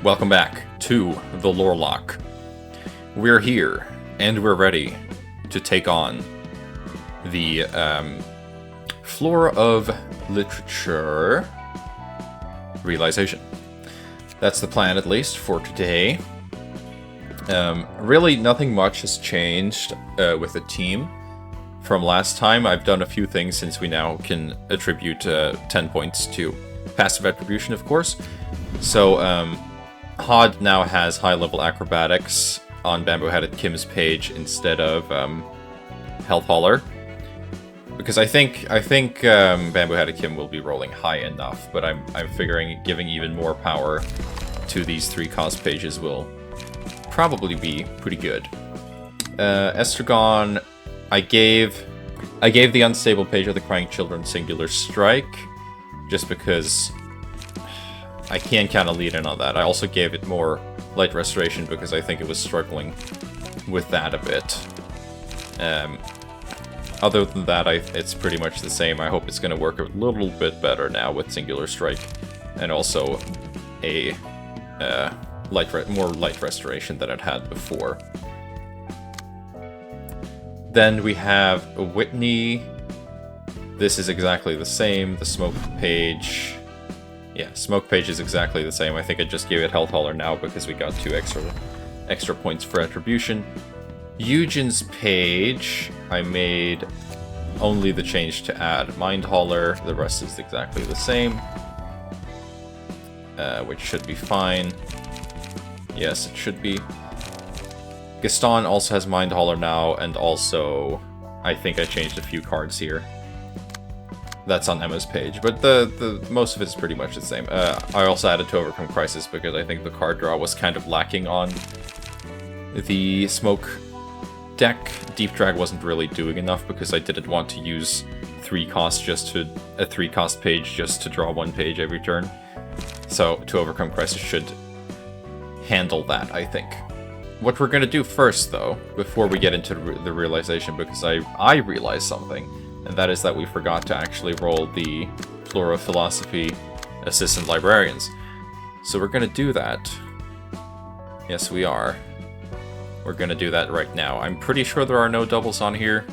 Welcome back to the Lore Lock. We're here, and we're ready to take on the Flora of Literature realization. That's the plan, at least, for today. Really, nothing much has changed with the team from last time. I've done a few things since we now can attribute 10 points to passive attribution, of course. So, Hod now has high-level acrobatics on Bamboo-Headed Kim's page instead of Health Hauler. Because I think Bamboo-Headed Kim will be rolling high enough, but I'm figuring giving even more power to these 3-cost pages will probably be pretty good. Estragon, I gave the unstable page of the Crying Children Singular Strike, just because I can kind of lead in on that. I also gave it more Light Restoration because I think it was struggling with that a bit. Other than that, it's pretty much the same. I hope it's going to work a little bit better now with Singular Strike, and also a more Light Restoration than it had before. Then we have Whitney. This is exactly the same. The Smoke page... Yeah, Smoke page is exactly the same. I think I just gave it Health Hauler now because we got 2 extra points for attribution. Eugen's page, I made only the change to add Mind Hauler. The rest is exactly the same, which should be fine. Yes, it should be. Gaston also has Mind Hauler now, and also I think I changed a few cards here. That's on Emma's page, but the most of it's pretty much the same. I also added to Overcome Crisis because I think the card draw was kind of lacking on the Smoke deck. Deep Drag wasn't really doing enough because I didn't want to use 3-cost a 3-cost page just to draw 1 page every turn. So To Overcome Crisis should handle that, I think. What we're gonna do first, though, before we get into the realization, because I realized something. And that is that we forgot to actually roll the Flora of Philosophy Assistant Librarians. So we're going to do that. Yes, we are. We're going to do that right now. I'm pretty sure there are no doubles on here.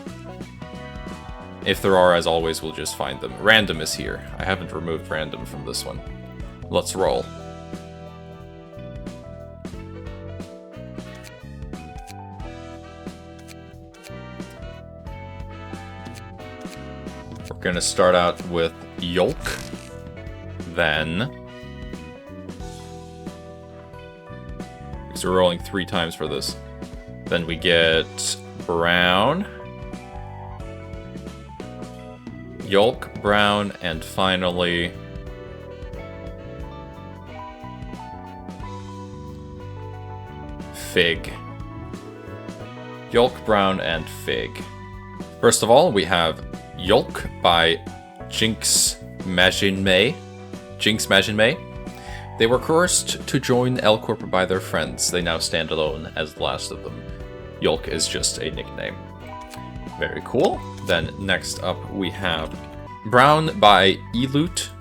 If there are, as always, we'll just find them. Random is here. I haven't removed random from this one. Let's roll. We're gonna start out with Yolk, then... because we're rolling 3 times for this. Then we get Brown, Yolk, Brown, and finally... Fig. Yolk, Brown, and Fig. First of all, we have Yolk by Jinx Majinmei. They were coerced to join L Corp by their friends. They now stand alone as the last of them. Yolk is just a nickname. Very cool. Then next up we have Brown by Eloot,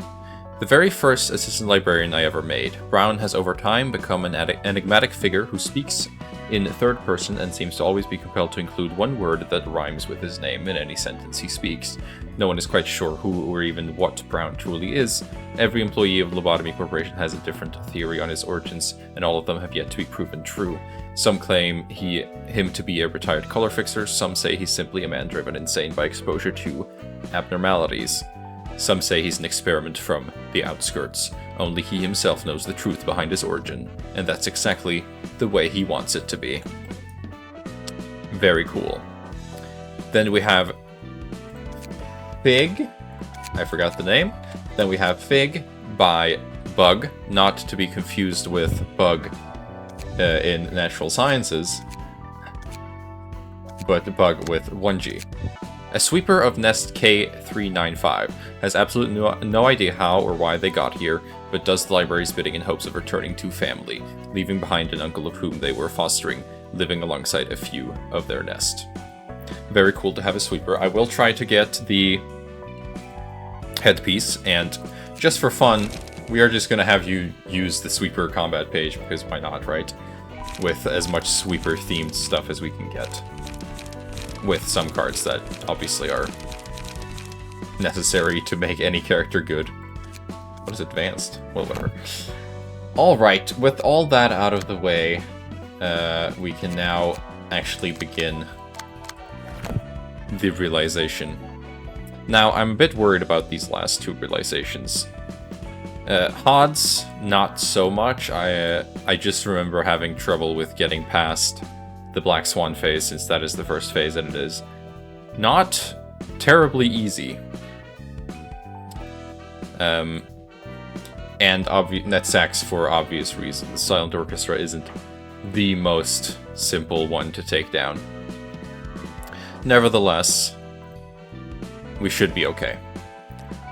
the very first assistant librarian I ever made. Brown has over time become an enigmatic figure who speaks in third person and seems to always be compelled to include one word that rhymes with his name in any sentence he speaks. No one is quite sure who or even what Brown truly is. Every employee of Lobotomy Corporation has a different theory on his origins, and all of them have yet to be proven true. Some claim him to be a retired color fixer, some say he's simply a man driven insane by exposure to abnormalities. Some say he's an experiment from the outskirts. Only he himself knows the truth behind his origin, and that's exactly the way he wants it to be. Very cool. Then we have Fig. I forgot the name. Then we have Fig by Bug, not to be confused with Bug in Natural Sciences, but Bug with 1G. A sweeper of nest K395 has absolutely no idea how or why they got here, but does the library's bidding in hopes of returning to family, leaving behind an uncle of whom they were fostering, living alongside a few of their nest. Very cool to have a sweeper. I will try to get the headpiece, and just for fun, we are just gonna have you use the sweeper combat page, because why not, right? With as much sweeper-themed stuff as we can get. With some cards that obviously are necessary to make any character good. What is advanced? Well, whatever. Alright, with all that out of the way, we can now actually begin the realization. Now, I'm a bit worried about these last two realizations. Hod's, not so much. I just remember having trouble with getting past the Black Swan phase, since that is the first phase, and it is not terribly easy. And that sucks for obvious reasons. Silent Orchestra isn't the most simple one to take down. Nevertheless, we should be okay.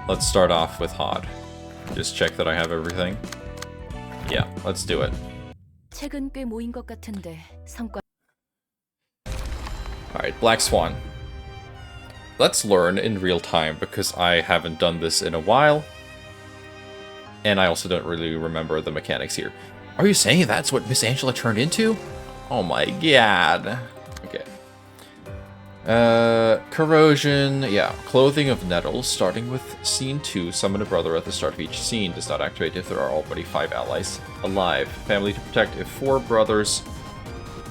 Let's start off with Hod. Just check that I have everything. Yeah, let's do it. 최근 꽤 모인 것 같은데 성과. Alright, Black Swan. Let's learn in real time, because I haven't done this in a while. And I also don't really remember the mechanics here. Are you saying that's what Miss Angela turned into? Oh my god. Okay. Corrosion, yeah. Clothing of Nettles, starting with Scene 2. Summon a brother at the start of each scene. Does not activate if there are already 5 allies alive. Family to protect. If 4 brothers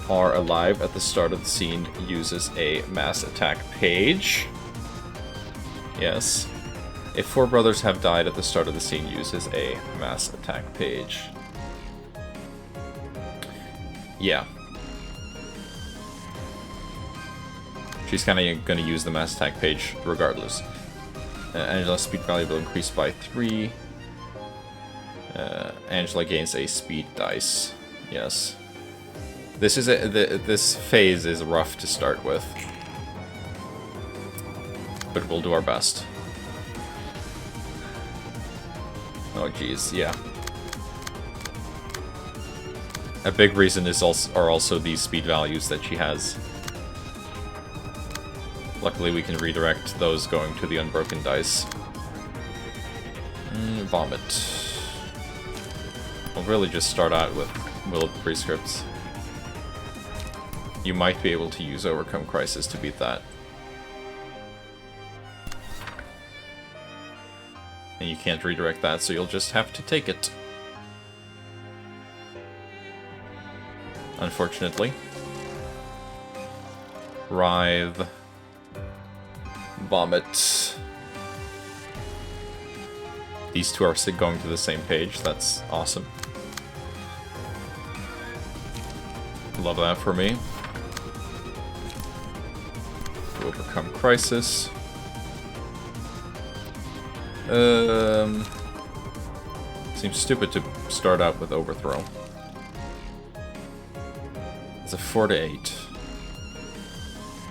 are alive at the start of the scene, uses a mass attack page. Yes. If 4 brothers have died at the start of the scene, uses a mass attack page. Yeah. She's kind of going to use the mass attack page regardless. Angela's speed value will increase by 3. Angela gains a speed dice. Yes. This phase is rough to start with. But we'll do our best. Oh geez, yeah. A big reason are also these speed values that she has. Luckily we can redirect those going to the unbroken dice. Vomit. We'll really just start out with Will of the Prescripts. You might be able to use Overcome Crisis to beat that. And you can't redirect that, so you'll just have to take it. Unfortunately. Writhe. Vomit. These two are going to the same page. That's awesome. Love that for me. Overcome Crisis. Seems stupid to start out with Overthrow. It's a 4 to 8.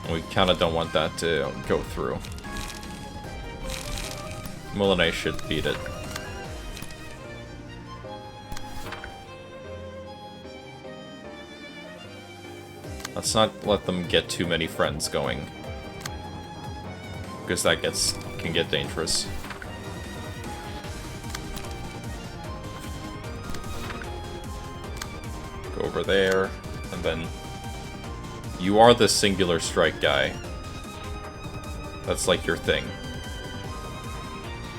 And we kind of don't want that to go through. Moulinet should beat it. Let's not let them get too many friends going, because that can get dangerous. Go over there, and then you are the singular strike guy. That's like your thing.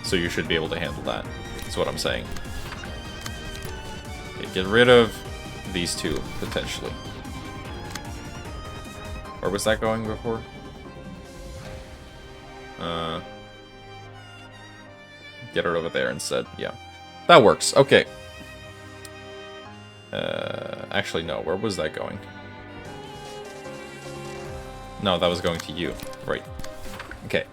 So you should be able to handle that. That's what I'm saying. Okay, get rid of these two, potentially. Where was that going before? Get it over there instead. Yeah. That works. Okay. Actually, no. Where was that going? No, that was going to you. Right. Okay.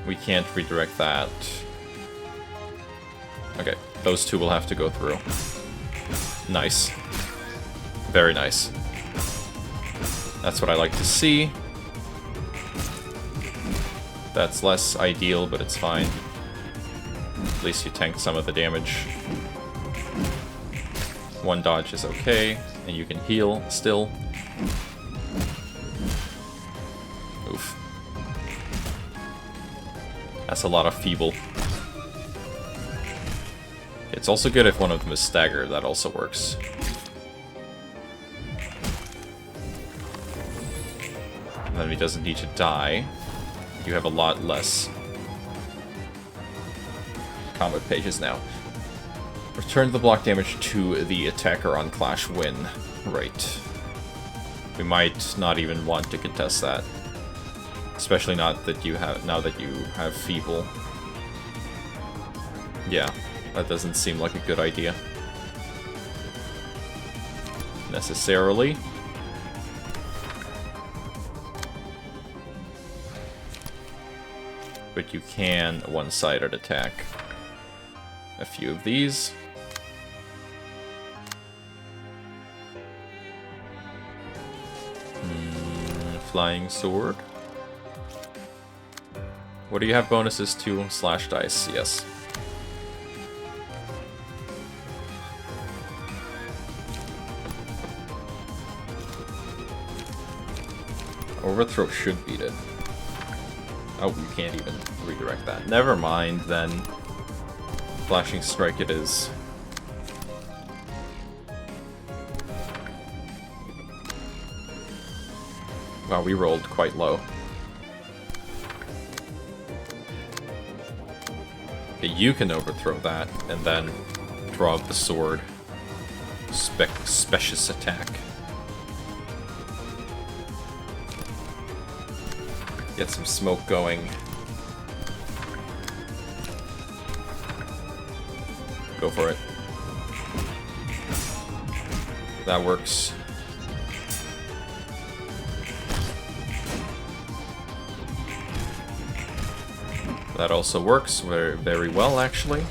We can't redirect that. Okay. Those two will have to go through. Nice. Very nice. That's what I like to see. That's less ideal, but it's fine. At least you tanked some of the damage. One dodge is okay, and you can heal still. Oof. That's a lot of feeble. It's also good if one of them is staggered, that also works. And then he doesn't need to die. You have a lot less combat pages now. Return the block damage to the attacker on Clash win. Right. We might not even want to contest that. Especially not that you have now that you have Feeble. Yeah, that doesn't seem like a good idea. Necessarily. But you can one-sided attack a few of these. Flying Sword. What do you have bonuses to? Slash dice, yes. Overthrow should beat it. Oh, you can't even redirect that. Never mind, then. Flashing Strike it is. Wow, we rolled quite low. Okay, you can overthrow that, and then draw up the sword. Specious attack. Get some smoke going. Go for it. That works. That also works very well, actually.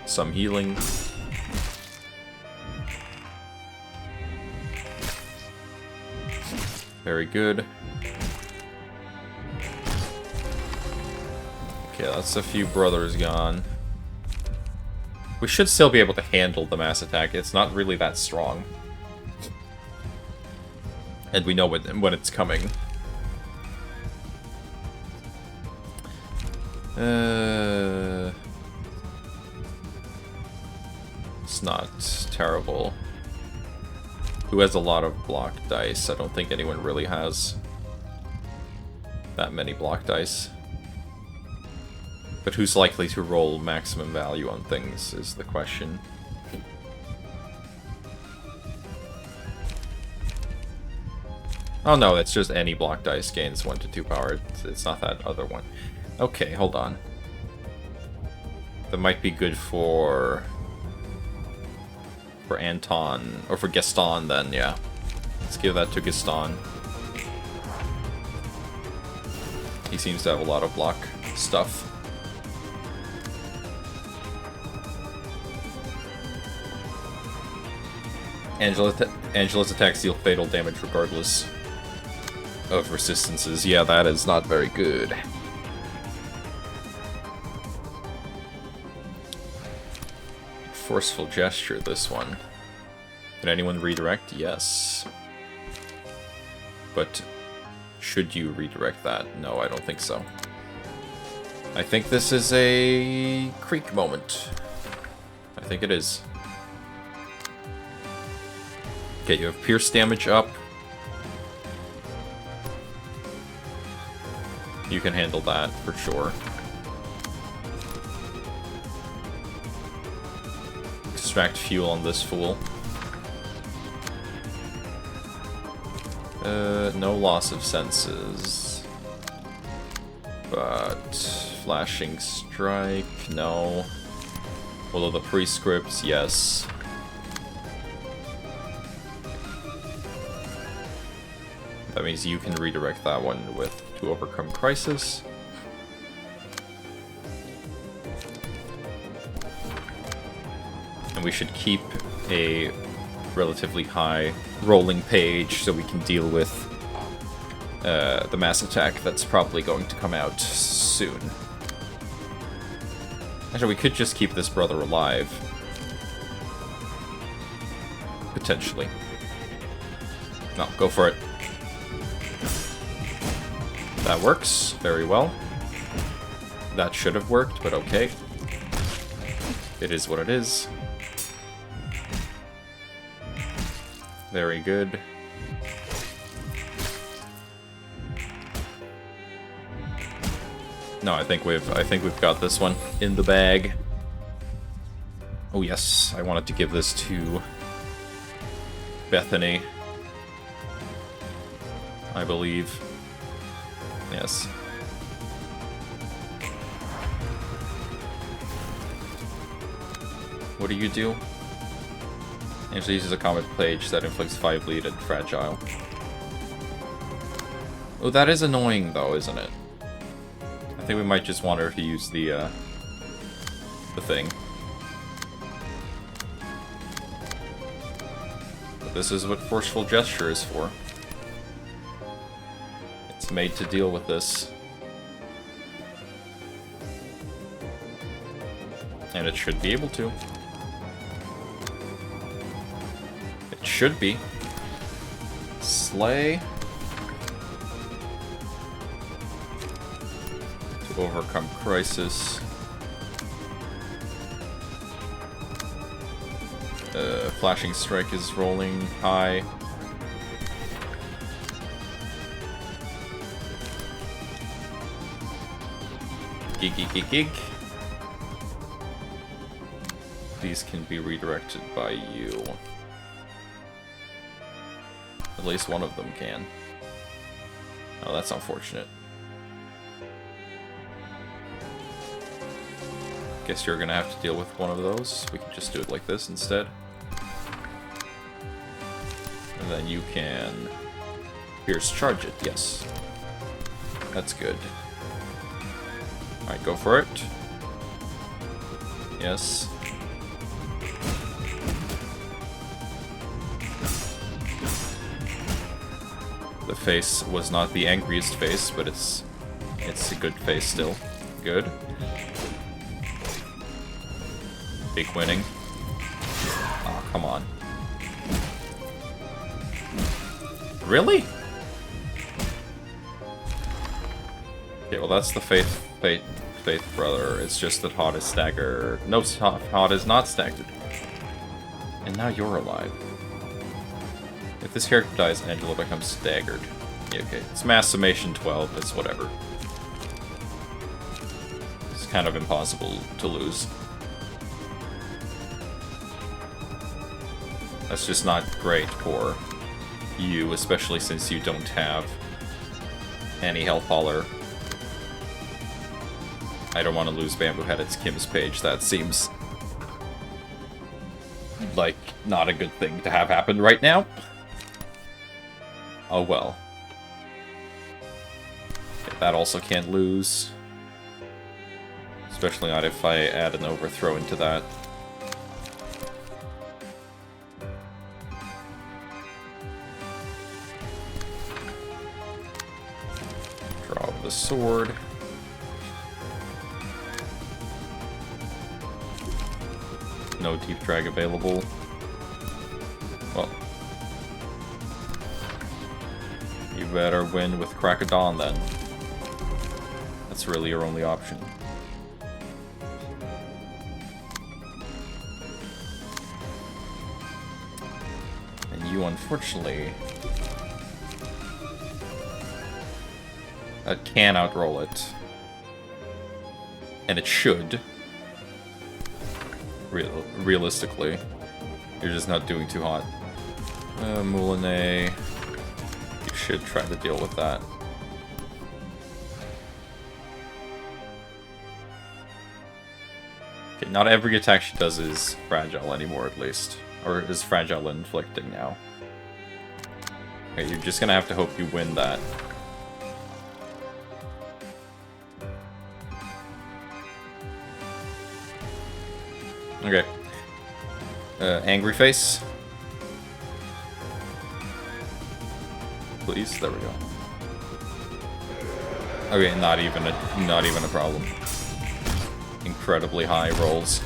Some healing. Very good. Okay, that's a few brothers gone. We should still be able to handle the mass attack. It's not really that strong. And we know when it's coming. It's not terrible. Who has a lot of block dice? I don't think anyone really has that many block dice. But who's likely to roll maximum value on things is the question. Oh no, it's just any block dice gains 1 to 2 power. It's not that other one. Okay, hold on. That might be good for Anton, or for Gaston then, yeah. Let's give that to Gaston. He seems to have a lot of block stuff. Angela's attacks deal fatal damage regardless of resistances. Yeah, that is not very good. Forceful gesture, this one. Can anyone redirect? Yes. But should you redirect that? No, I don't think so. I think this is a creek moment. I think it is. Okay, you have pierce damage up. You can handle that for sure. Extract fuel on this fool. No loss of senses. But flashing strike, no. Although the prescripts, yes. That means you can redirect that one to overcome crisis. And we should keep a relatively high rolling page so we can deal with the mass attack that's probably going to come out soon. Actually, we could just keep this brother alive. Potentially. No, go for it. That works very well. That should have worked, but okay. It is what it is. Very good. No, I think we've got this one in the bag. Oh yes, I wanted to give this to Bethany, I believe. Yes. What do you do? It uses a combat page that inflicts 5 bleed and fragile. Oh, that is annoying though, isn't it? I think we might just want her to use the thing. But this is what Forceful Gesture is for. It's made to deal with this. And it should be able to. It should be. Slay. To overcome crisis. Flashing Strike is rolling high. Gig. These can be redirected by you. At least one of them can. Oh, that's unfortunate. Guess you're gonna have to deal with one of those. We can just do it like this instead. And then you can Pierce Charge it, yes. That's good. Alright, go for it. Yes. The face was not the angriest face, but it's a good face still. Good. Big winning. Oh, come on. Really? Okay, well that's the Faith brother. It's just that Hot is staggered. No, Hot is not staggered. And now you're alive. If this character dies, Angela becomes staggered. Yeah, okay. It's mass summation 12, it's whatever. It's kind of impossible to lose. That's just not great for you, especially since you don't have any health hauler. I don't want to lose Bamboo-Headed's Kim's page. That seems like not a good thing to have happen right now. Oh well. Okay, that also can't lose. Especially not if I add an overthrow into that. Draw the sword. No deep drag available. Well, you better win with Crack of Dawn then. That's really your only option. And you unfortunately can outroll it. And it should. Realistically. You're just not doing too hot. Moulinet. You should try to deal with that. Okay, not every attack she does is fragile anymore, at least. Or is fragile inflicting now. Okay, you're just gonna have to hope you win that. Okay. Angry face. Please, there we go. Okay, not even a problem. Incredibly high rolls.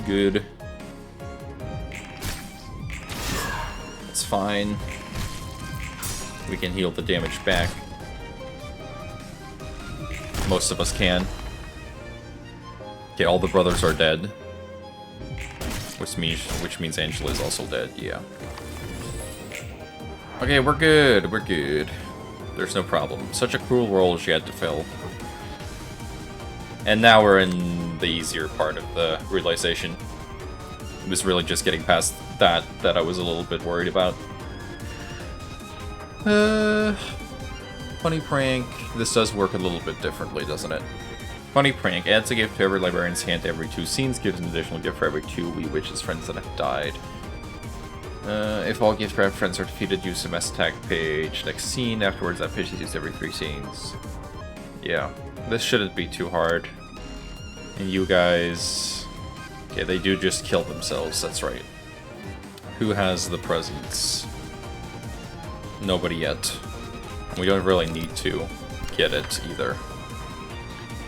Good. It's fine. We can heal the damage back. Most of us can. Okay, all the brothers are dead. Which means Angela is also dead, yeah. Okay, we're good, we're good. There's no problem. Such a cruel role she had to fill. And now we're in the easier part of the realization. It was really just getting past that I was a little bit worried about. Funny prank. This does work a little bit differently, doesn't it? Funny prank. Adds a gift to every librarian's hand every 2 scenes. Gives an additional gift for every 2 Wee Witches friends that have died. If all gift grab friends are defeated, use the mess attack page. Next scene. Afterwards, that page is used every 3 scenes. Yeah. This shouldn't be too hard. And you guys... Okay, they do just kill themselves. That's right. Who has the presents? Nobody yet. We don't really need to get it either.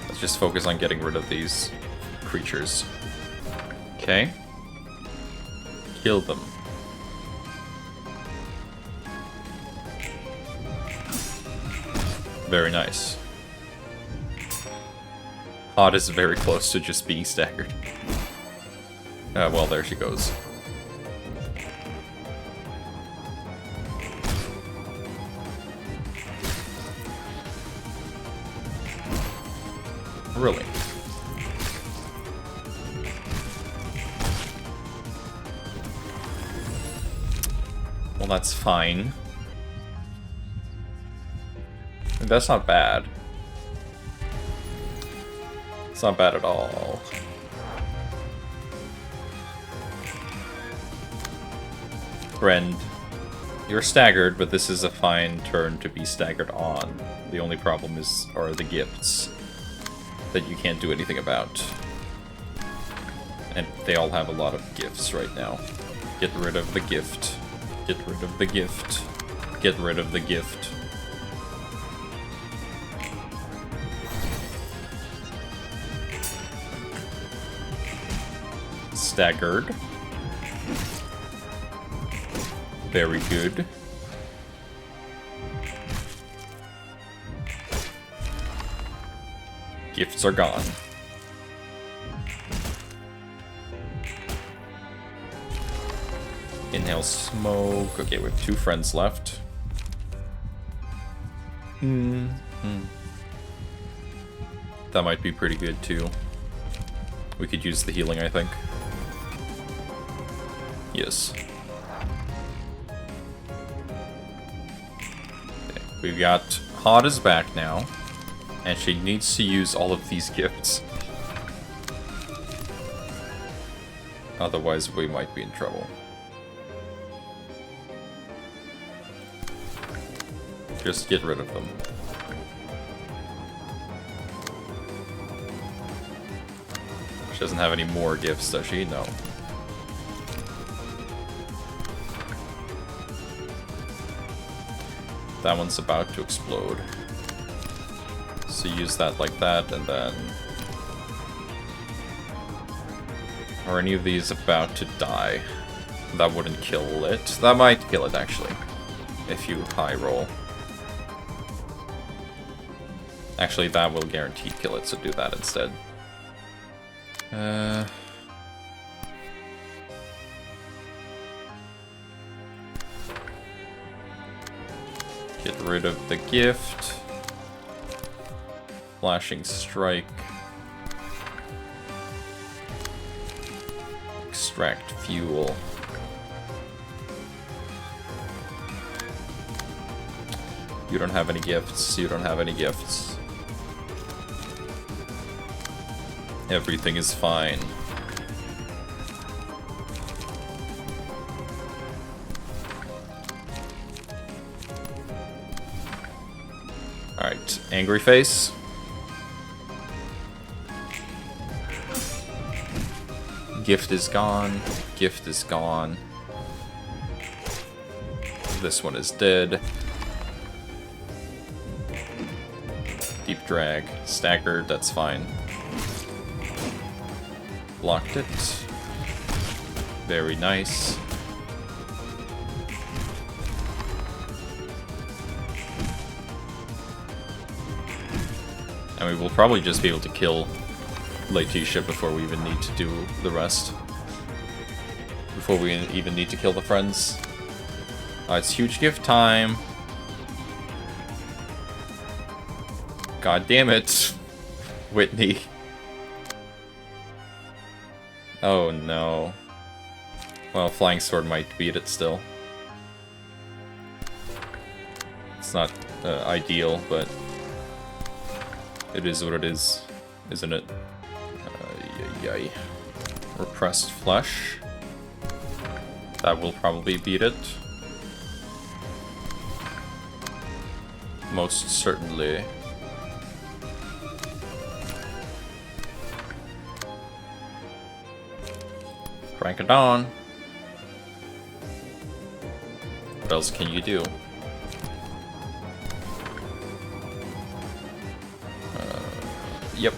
Let's just focus on getting rid of these creatures. Okay. Kill them. Very nice. Hot is very close to just being staggered. Well, there she goes. Really? Well, that's fine. That's not bad. It's not bad at all. Friend, you're staggered, but this is a fine turn to be staggered on. The only problem are the gifts that you can't do anything about. And they all have a lot of gifts right now. Get rid of the gift. Get rid of the gift. Get rid of the gift. Staggered. Very good. Gifts are gone. Inhale smoke. Okay, we have 2 friends left. That might be pretty good too. We could use the healing, I think. Yes. Okay, we've got Hot is back now. And she needs to use all of these gifts. Otherwise, we might be in trouble. Just get rid of them. She doesn't have any more gifts, does she? No. That one's about to explode. So use that like that, and then... Are any of these about to die? That wouldn't kill it. That might kill it, actually. If you high roll. Actually, that will guaranteed kill it, so do that instead. Get rid of the gift. Flashing Strike. Extract Fuel. You don't have any gifts. You don't have any gifts. Everything is fine. Alright, Angry Face. Gift is gone. Gift is gone. This one is dead. Deep Drag. Staggered, that's fine. Blocked it. Very nice. And we will probably just be able to kill Laetitia before we even need to do the rest. Before we even need to kill the friends. It's huge gift time. God damn it, Whitney. Oh no. Well, Flying Sword might beat it still. It's not ideal, but it is what it is, isn't it? Yay. Repressed Flesh. That will probably beat it. Most certainly. Crank it on. What else can you do? Yep.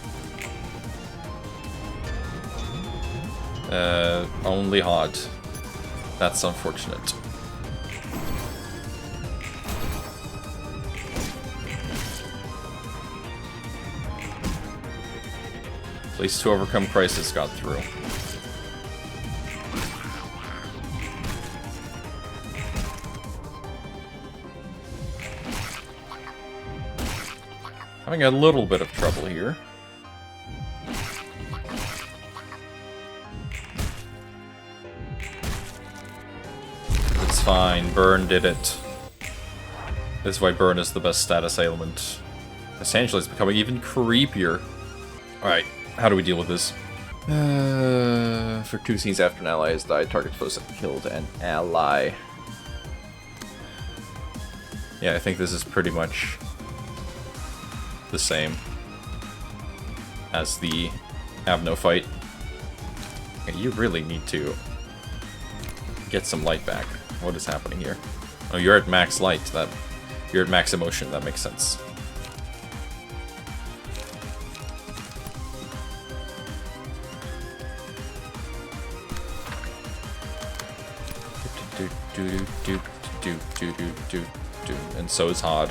Only hot. That's unfortunate. At least to overcome crisis got through. Having a little bit of trouble here. It's fine, Burn did it. This is why Burn is the best status ailment. Essentially, it's becoming even creepier. Alright, how do we deal with this? For 2 scenes after an ally has died, target foes have killed an ally. Yeah, I think this is pretty much the same as the have no fight. You really need to get some light back. What is happening here? Oh, you're at max light. You're at max emotion. That makes sense. And so is Hod.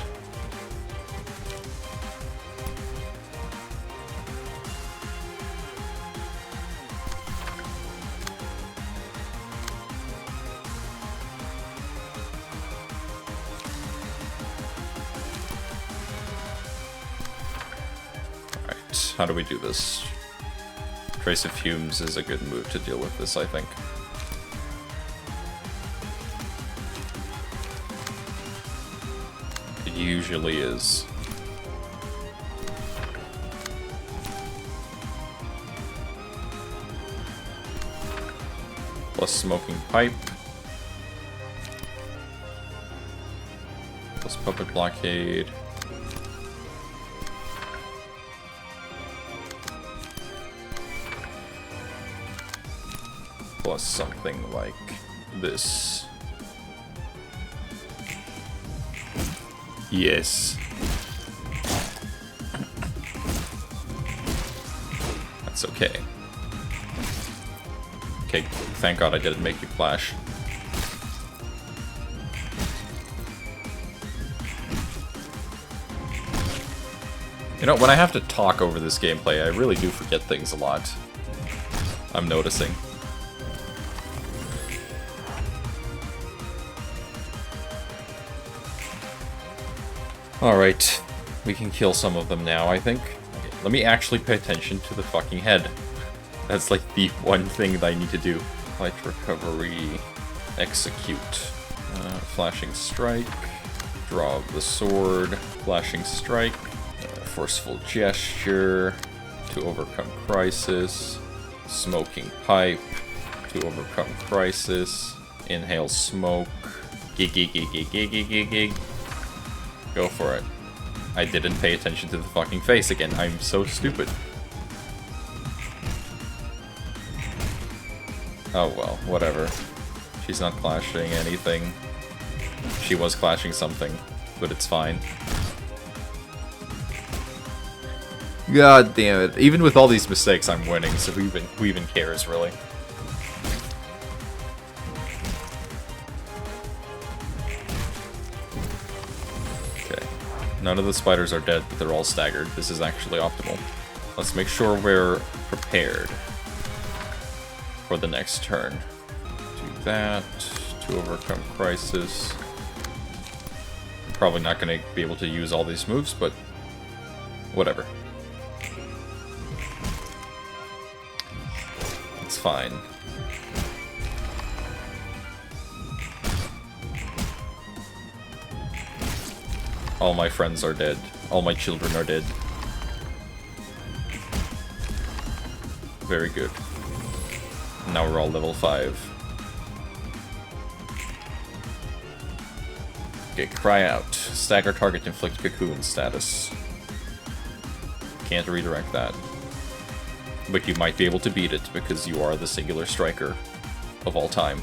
Alright, how do we do this? Trace of Fumes is a good move to deal with this, I think. Usually is. Plus Smoking Pipe. Plus Puppet Blockade. Plus something like this. Yes. That's okay. Okay, thank God I didn't make you flash. You know, when I have to talk over this gameplay, I really do forget things a lot. I'm noticing. Alright, we can kill some of them now, I think. Okay, let me actually pay attention to the fucking head. That's like the one thing that I need to do. Light Recovery, Execute, Flashing Strike, Draw the Sword, Flashing Strike, Forceful Gesture, to overcome Crisis, Smoking Pipe, to overcome Crisis, Inhale Smoke, gig. Go for it. I didn't pay attention to the fucking face again. I'm so stupid. Oh well, whatever. She's not clashing anything. She was clashing something, but it's fine. God damn it. Even with all these mistakes, I'm winning, so who even cares, really? None of the spiders are dead, but they're all staggered. This is actually optimal. Let's make sure we're prepared for the next turn. Do that to overcome crisis. Probably not going to be able to use all these moves, but whatever. It's fine. All my friends are dead. All my children are dead. Very good. Now we're all level 5. Okay, cry out. Stagger target, inflict cocoon status. Can't redirect that. But you might be able to beat it because you are the singular striker of all time.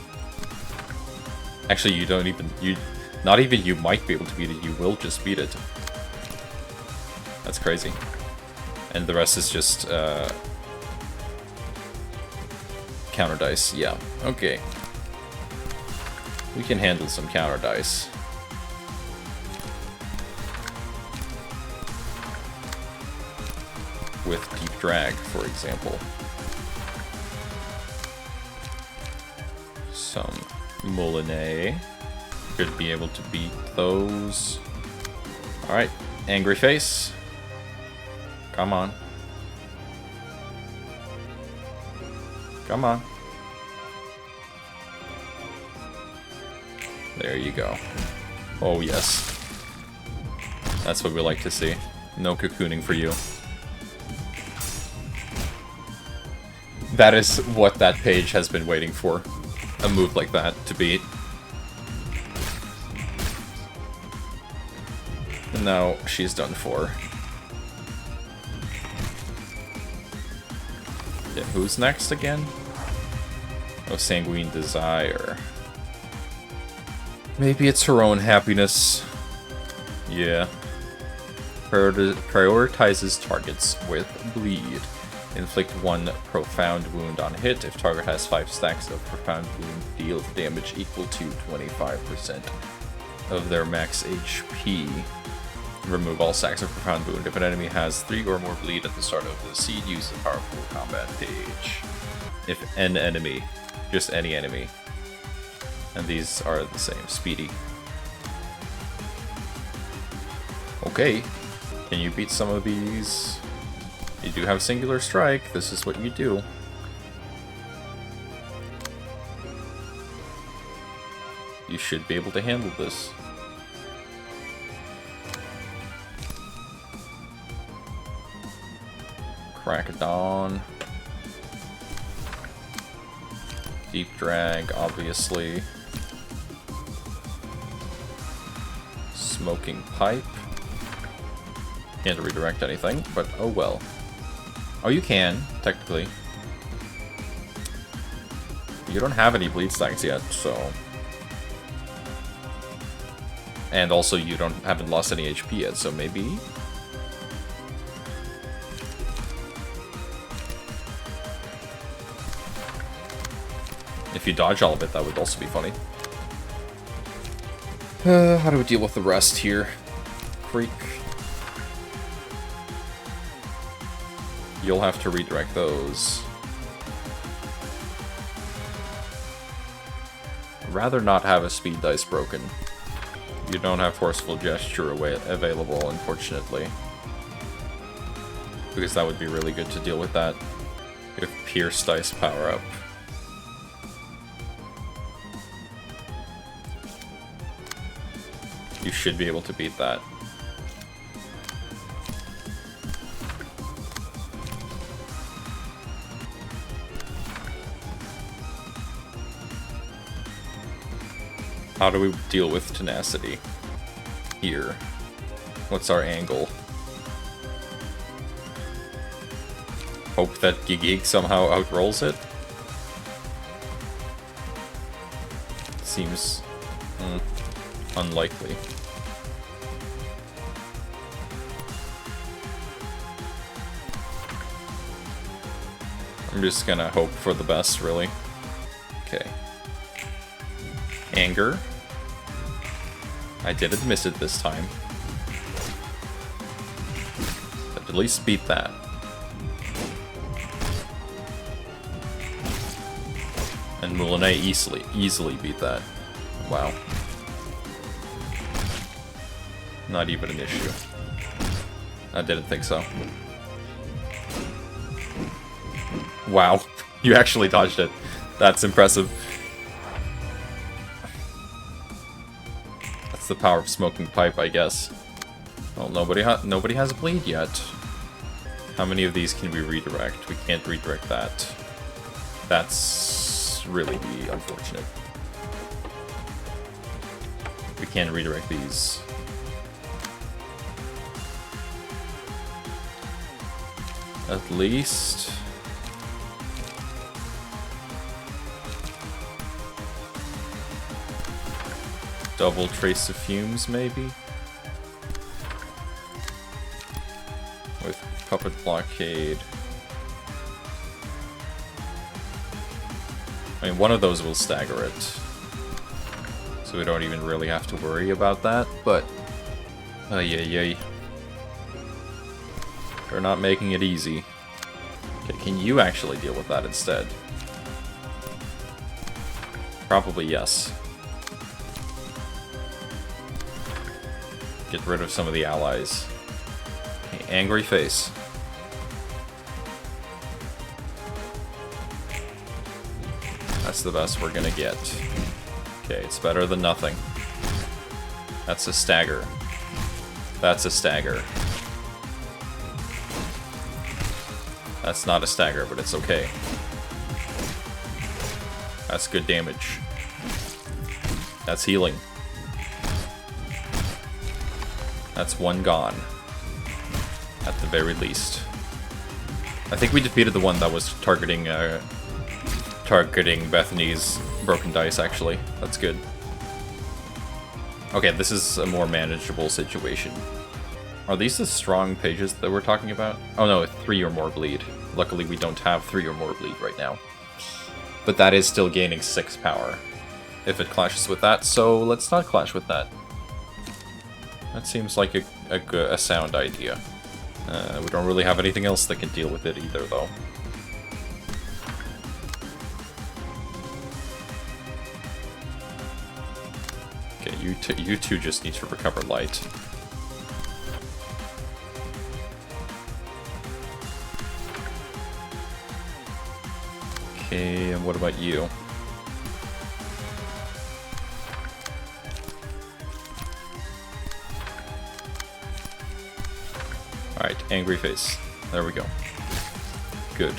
Actually, you don't even... Not even you might be able to beat it, you will just beat it. That's crazy. And the rest is just, counter dice. Yeah, okay. We can handle some counter dice. With Deep Drag, for example. Some Moulinet. Should be able to beat those. Alright, Angry Face. Come on. Come on. There you go. Oh yes. That's what we like to see. No cocooning for you. That is what that page has been waiting for. A move like that to beat. And now she's done for. Yeah, who's next again? Oh, Sanguine Desire. Maybe it's her own happiness. Yeah. Prioritizes targets with bleed. Inflict 1 profound wound on hit. If target has 5 stacks of profound wound, deals damage equal to 25% of their max HP. Remove all stacks of profound wound. If an enemy has 3 or more bleed at the start of the seed, use the powerful combat page. If an enemy, just any enemy. And these are the same. Speedy. Okay. Can you beat some of these? You do have Singular Strike. This is what you do. You should be able to handle this. Crack of Dawn. Deep Drag, obviously. Smoking Pipe. Can't redirect anything, but oh well. Oh, you can, technically. You don't have any bleed stacks yet, so... And also, you haven't lost any HP yet, so maybe... If you dodge all of it, that would also be funny. How do we deal with the rest here? Freak. You'll have to redirect those. I'd rather not have a speed dice broken. You don't have Forceful Gesture available, unfortunately. Because that would be really good to deal with that. If Pierce dice power up. You should be able to beat that. How do we deal with Tenacity? Here. What's our angle? Hope that Gigig somehow outrolls it? Seems unlikely. I'm just gonna hope for the best, really. Okay. Anger. I didn't miss it this time. At least beat that. And Moulinet easily beat that. Wow. Not even an issue. I didn't think so. Wow. You actually dodged it. That's impressive. That's the power of smoking pipe, I guess. Well, nobody has a bleed yet. How many of these can we redirect? We can't redirect that. That's really unfortunate. We can't redirect these. At least... double trace of fumes, maybe? With puppet blockade. I mean, one of those will stagger it. So we don't even really have to worry about that, but... Yay. They're not making it easy. Okay, can you actually deal with that instead? Probably yes. Get rid of some of the allies. Okay, angry face. That's the best we're gonna get. Okay, it's better than nothing. That's a stagger. That's a stagger. That's not a stagger, but it's okay. That's good damage. That's healing. That's one gone. At the very least. I think we defeated the one that was targeting Bethany's broken dice, actually. That's good. Okay, this is a more manageable situation. Are these the strong pages that we're talking about? Oh no, 3 or more bleed. Luckily we don't have 3 or more bleed right now. But that is still gaining 6 power. If it clashes with that, so let's not clash with that. That seems like a sound idea. We don't really have anything else that can deal with it either, though. Okay, you two just need to recover light. Okay, and what about you? Alright, angry face. There we go. Good.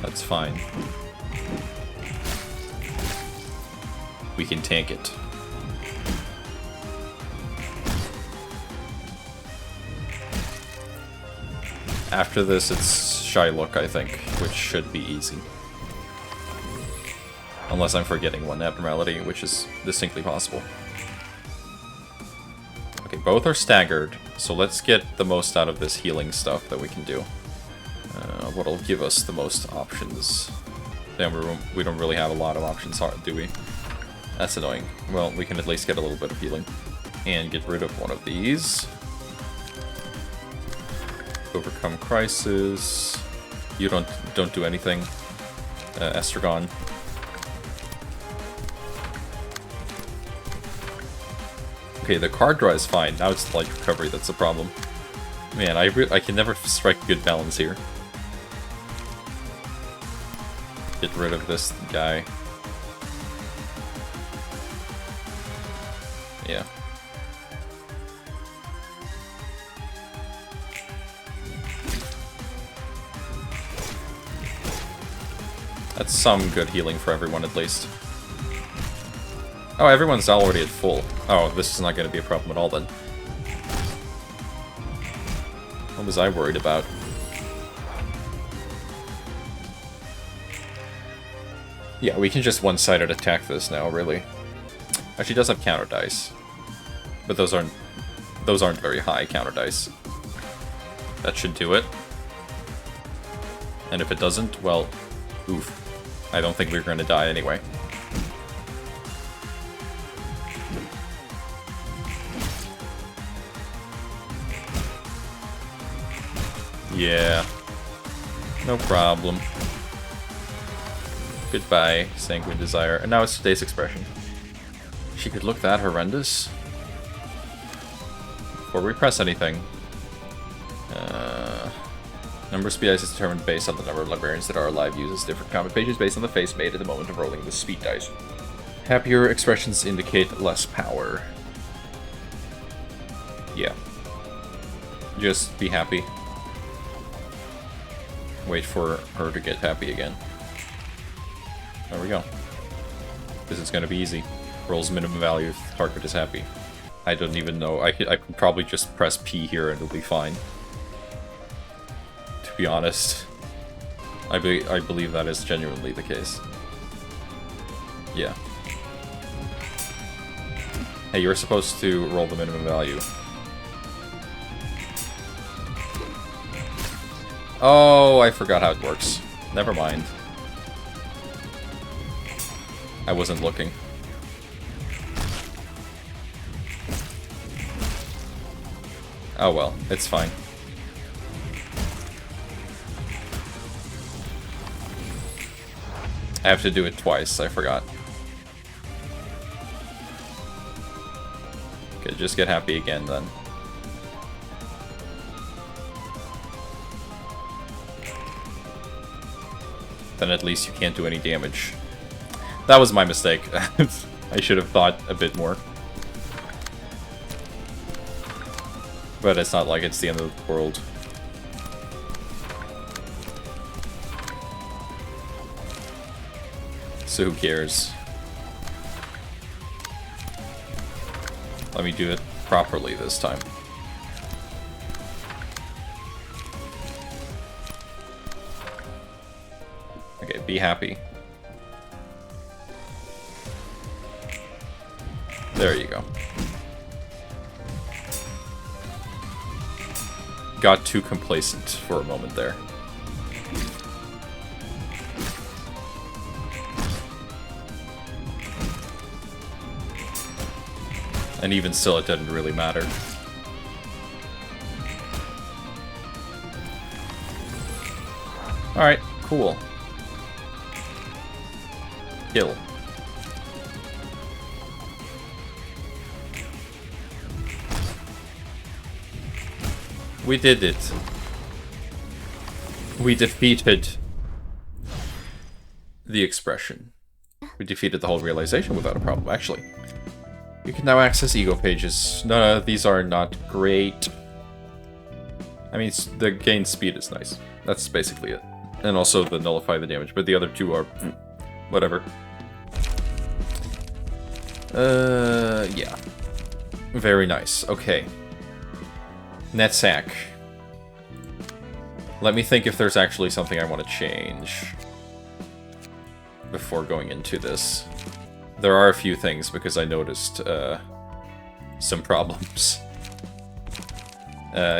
That's fine. We can tank it. After this, it's Shylock, I think, which should be easy. Unless I'm forgetting one abnormality, which is distinctly possible. Okay, both are staggered, so let's get the most out of this healing stuff that we can do. What'll give us the most options? Then we don't really have a lot of options, do we? That's annoying. Well, we can at least get a little bit of healing. And get rid of one of these. Overcome crisis. You don't do anything. Estragon. Okay, the card draw is fine. Now it's the light recovery that's the problem. Man, I can never strike a good balance here. Get rid of this guy. Yeah. That's some good healing for everyone, at least. Oh, everyone's already at full. Oh, this is not going to be a problem at all, then. What was I worried about? Yeah, we can just one-sided attack this now, really. Actually, it does have counter dice. But those aren't very high counter dice. That should do it. And if it doesn't, well, oof. I don't think we're going to die anyway. Yeah. No problem. Goodbye, Sanguine Desire. And now it's today's expression. She could look that horrendous. Before we press anything. Number of speed dice is determined based on the number of librarians that are alive. Uses different comment pages based on the face made at the moment of rolling the speed dice. Happier expressions indicate less power. Yeah. Just be happy. Wait for her to get happy again. There we go. This is gonna be easy. Rolls minimum value if target is happy. I don't even know. I could probably just press P here and it'll be fine. To be honest. I believe that is genuinely the case. Yeah. Hey, you were supposed to roll the minimum value. Oh, I forgot how it works. Never mind. I wasn't looking. Oh well, it's fine. I have to do it twice, I forgot. Okay, just get happy again then. Then at least you can't do any damage. That was my mistake. I should have thought a bit more. But it's not like it's the end of the world. So who cares? Let me do it properly this time. Okay, be happy. There you go. Got too complacent for a moment there. And even still, it didn't really matter. Alright, cool. Kill. We did it. We defeated the expression. We defeated the whole realization without a problem, actually. You can now access ego pages. No, these are not great. I mean, the gain speed is nice. That's basically it. And also the nullify the damage, but the other two are... whatever. Yeah. Very nice. Okay. Netsack. Let me think if there's actually something I want to change before going into this. There are a few things because I noticed some problems.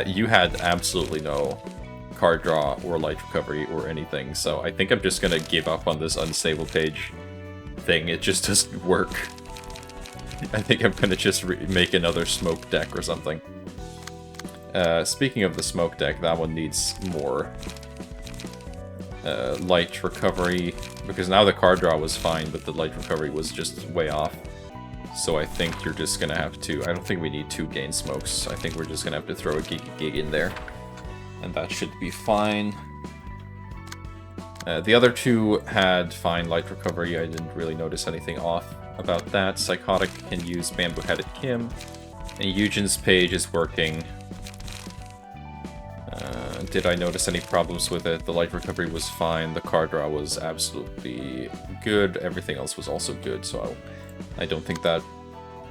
You had absolutely no card draw or light recovery or anything, so I think I'm just gonna give up on this unstable page thing. It just doesn't work. I think I'm gonna just make another smoke deck or something. Speaking of the smoke deck, that one needs more light recovery, because now the card draw was fine, but the light recovery was just way off. So I think you're just gonna have to... I don't think we need 2 gain smokes. I think we're just gonna have to throw a gig in there. And that should be fine. The other 2 had fine light recovery. I didn't really notice anything off about that. Psychotic can use Bamboo-Headed Kim. And Eugen's page is working. Did I notice any problems with it? The light recovery was fine. The card draw was absolutely good. Everything else was also good, so I don't think that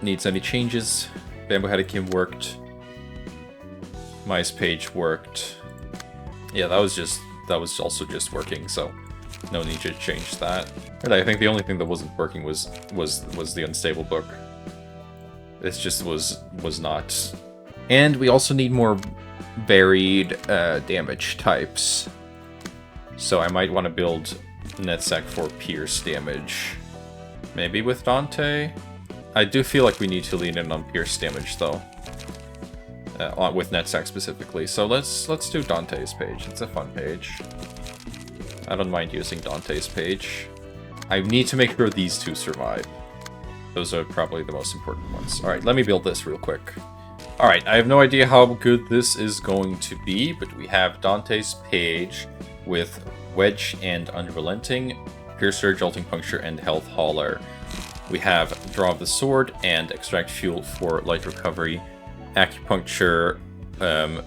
needs any changes. Bamboo-Headed Kim worked. Mice page worked. Yeah, that was also just working, so no need to change that. And I think the only thing that wasn't working was the unstable book. It just was not. And we also need more varied damage types. So I might want to build Netsack for pierce damage. Maybe with Dante? I do feel like we need to lean in on pierce damage, though. with NetStack specifically. So let's do Dante's page. It's a fun page. I don't mind using Dante's page. I need to make sure these two survive. Those are probably the most important ones. Alright, let me build this real quick. Alright, I have no idea how good this is going to be, but we have Dante's page with Wedge and Unrelenting, Piercer, Jolting Puncture, and Health Hauler. We have Draw of the Sword and Extract Fuel for Light Recovery, Acupuncture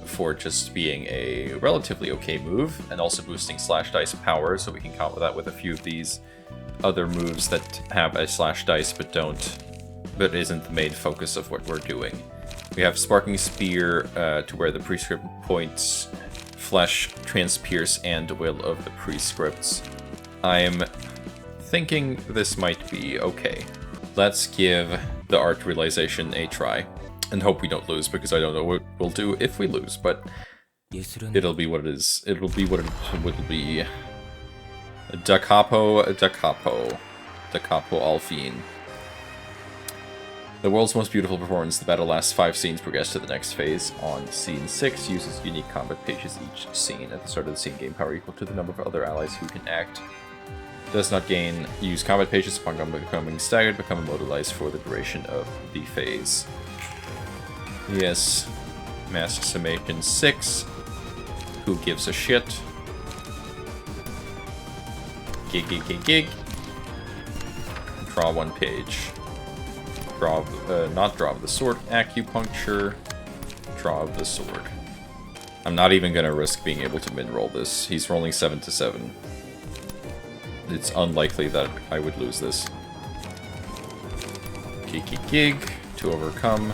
for just being a relatively okay move, and also boosting Slash Dice power, so we can counter that with a few of these other moves that have a Slash Dice but isn't the main focus of what we're doing. We have Sparking Spear to wear the prescript points, Flesh, Transpierce, and Will of the Prescripts. I'm thinking this might be okay. Let's give the Art Realization a try, and hope we don't lose, because I don't know what we'll do if we lose, but it'll be what it is. It'll be what it will be. Da Capo Alfine. The world's most beautiful performance. The battle lasts 5 scenes. Progress to the next phase. On scene 6, uses unique combat pages each scene. At the start of the scene, gain power equal to the number of other allies who can act. Does not use combat pages upon becoming staggered, become immobilized for the duration of the phase. Yes. Master Summation 6. Who gives a shit? Gig. Draw 1 page. Not Draw of the Sword. Acupuncture. Draw of the Sword. I'm not even gonna risk being able to min-roll this. He's rolling 7 to 7. It's unlikely that I would lose this. Gig. To overcome.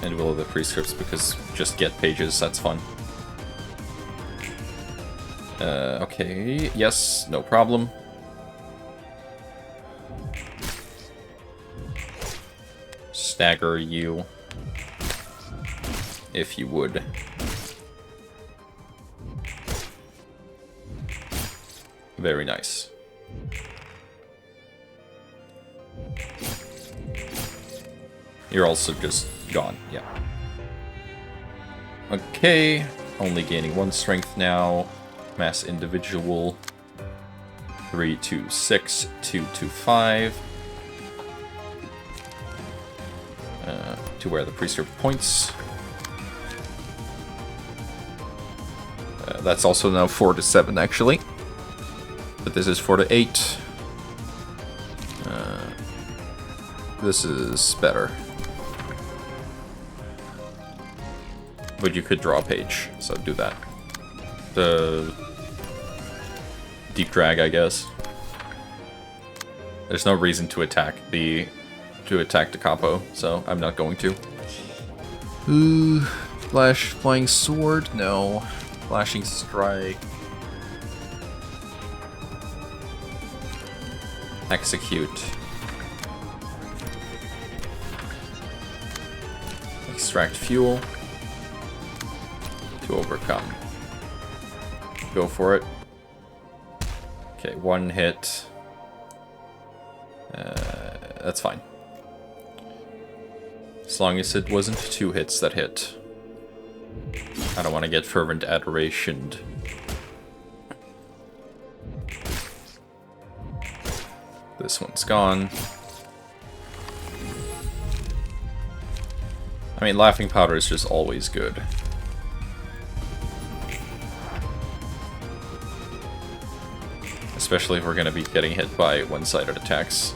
And Will of the Prescripts, because just get pages, that's fun. Okay, yes, no problem. Stagger you, if you would. Very nice. You're also just gone, yeah. Okay, only gaining 1 strength now. Mass Individual. 3, 2, 6, 2, 2, 5. To wear the Prescript points. That's also now 4 to 7, actually. But this is 4 to 8. This is better. But you could draw a page, so do that. The deep drag, I guess. There's no reason to attack the capo, so I'm not going to. Ooh, flying sword? No. Flashing strike. Execute. Extract fuel. To overcome. Go for it. Okay, 1 hit. That's fine. As long as it wasn't 2 hits that hit. I don't want to get Fervent Adorationed. This one's gone. I mean, Laughing Powder is just always good. Especially if we're going to be getting hit by one-sided attacks.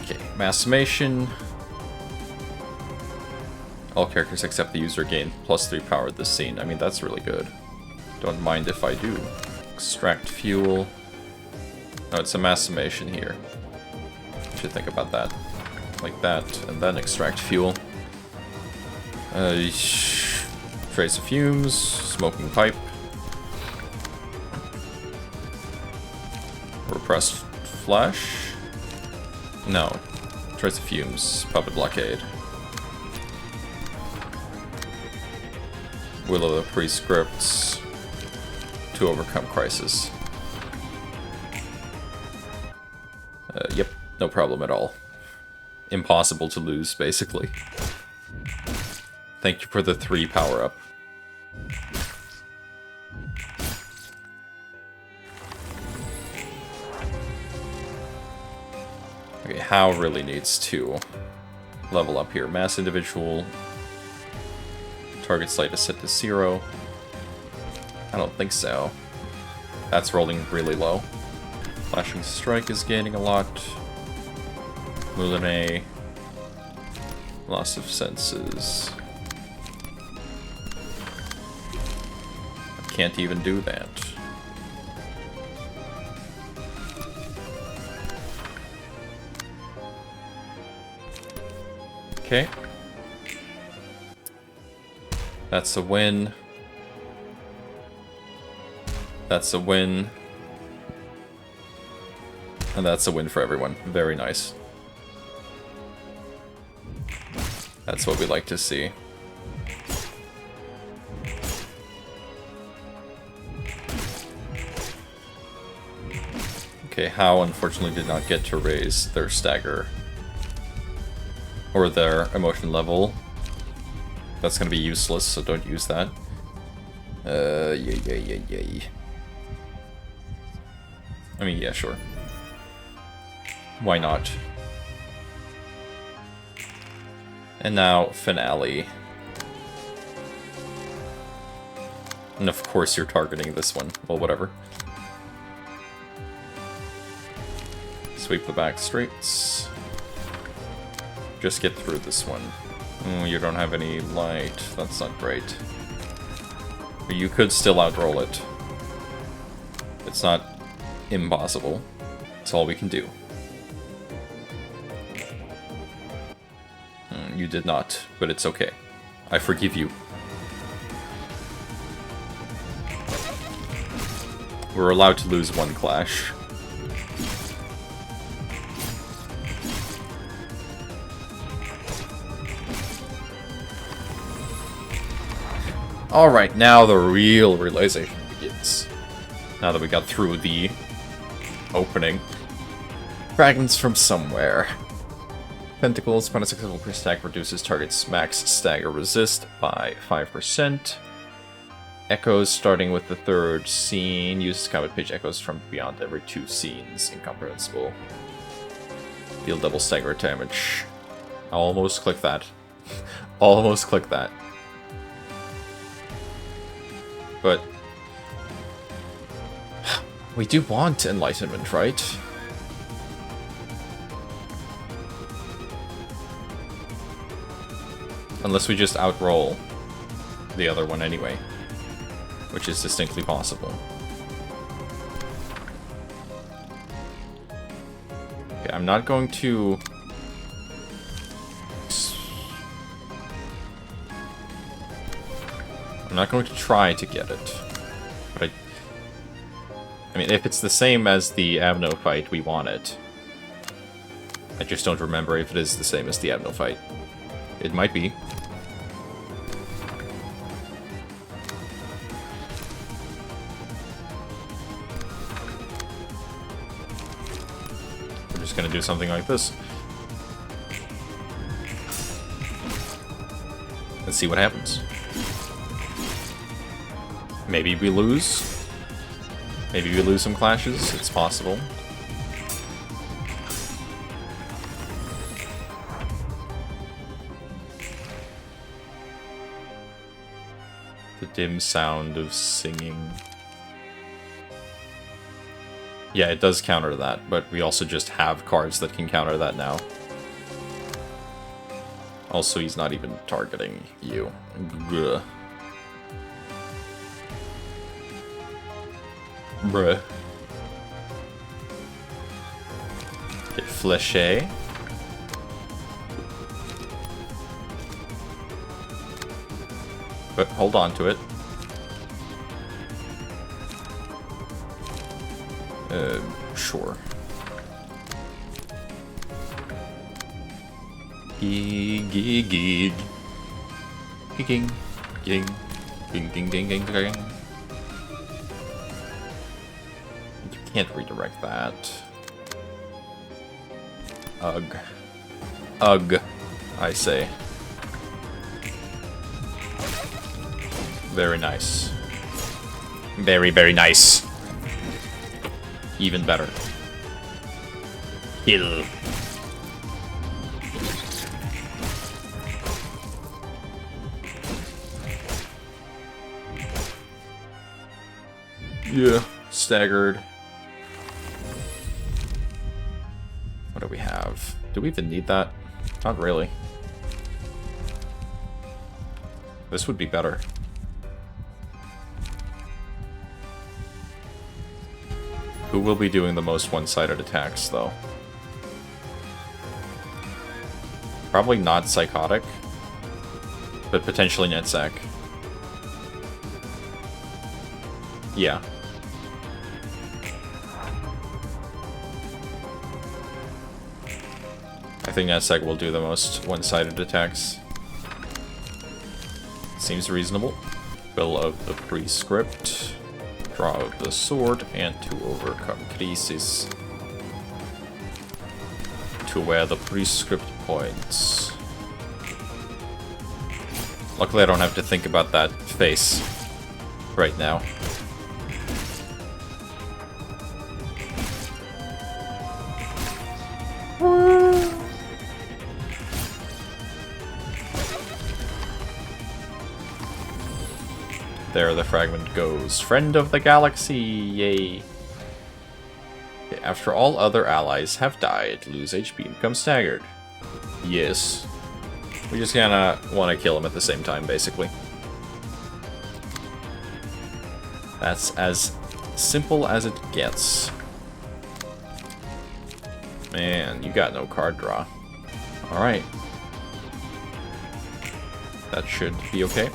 Okay, Mass Summation. All characters except the user gain +3 power this scene. I mean, that's really good. Don't mind if I do. Extract fuel. No, it's a Mass Summation here. I should think about that. Like that, and then extract fuel. Trace of fumes. Smoking pipe. Repressed flash? No. Trace of fumes. Puppet blockade. Will of the Prescripts. To overcome crisis. Yep. No problem at all. Impossible to lose, basically. Thank you for the 3 power-up. Okay, How really needs to level up here. Mass individual. Target slight is set to 0. I don't think so. That's rolling really low. Flashing Strike is gaining a lot. Moulinet. Loss of senses. I can't even do that. Okay. That's a win. That's a win. And that's a win for everyone. Very nice. That's what we like to see. Okay, How unfortunately did not get to raise their stagger. Or their emotion level. That's gonna be useless, so don't use that. Yay. I mean, yeah, sure. Why not? And now, Finale. And of course you're targeting this one. Well, whatever. Sweep the back straights. Just get through this one. Oh, you don't have any light. That's not great. But you could still outroll it. It's not impossible. It's all we can do. You did not, but it's okay. I forgive you. We're allowed to lose one clash. Alright, now the real realization begins. Now that we got through the opening. Fragments from somewhere. Pentacles, upon a successful pre-stack, reduces target's max stagger resist by 5%. Echoes, starting with the 3rd scene, uses combat page echoes from beyond every 2 scenes. Incomprehensible. Deal double stagger damage. I almost clicked that. Almost clicked that. But we do want enlightenment, right? Unless we just outroll the other one anyway, which is distinctly possible. Okay, I'm not going to... I'm not going to try to get it. But I mean, if it's the same as the Avno fight, we want it. I just don't remember if it is the same as the Avno fight. It might be. We're just gonna do something like this. Let's see what happens. Maybe we lose. Maybe we lose some clashes. It's possible. The dim sound of singing. Yeah, it does counter that, but we also just have cards that can counter that now. Also, he's not even targeting you. Ugh. Bruh. Okay, Fléché. But hold on to it. Sure. Gig, gig, gig. Ging, ging, ging, ging, ging, ging, ging. You can't redirect that. Ugh. Ugh, I say. Very nice. Very, very nice. Even better. Kill. Yeah, staggered. What do we have? Do we even need that? Not really. This would be better. Who will be doing the most one-sided attacks, though? Probably not Psychotic, but potentially Netzach. Yeah. I think Netzach will do the most one-sided attacks. Seems reasonable. Will of the Prescript. Draw out the sword, and to overcome crisis. To where the Prescript points. Luckily I don't have to think about that face right now. There the fragment goes. Friend of the galaxy, yay. Okay, after all other allies have died, lose HP and become staggered. Yes. We just kinda want to kill him at the same time, basically. That's as simple as it gets. Man, you got no card draw. Alright. That should be okay.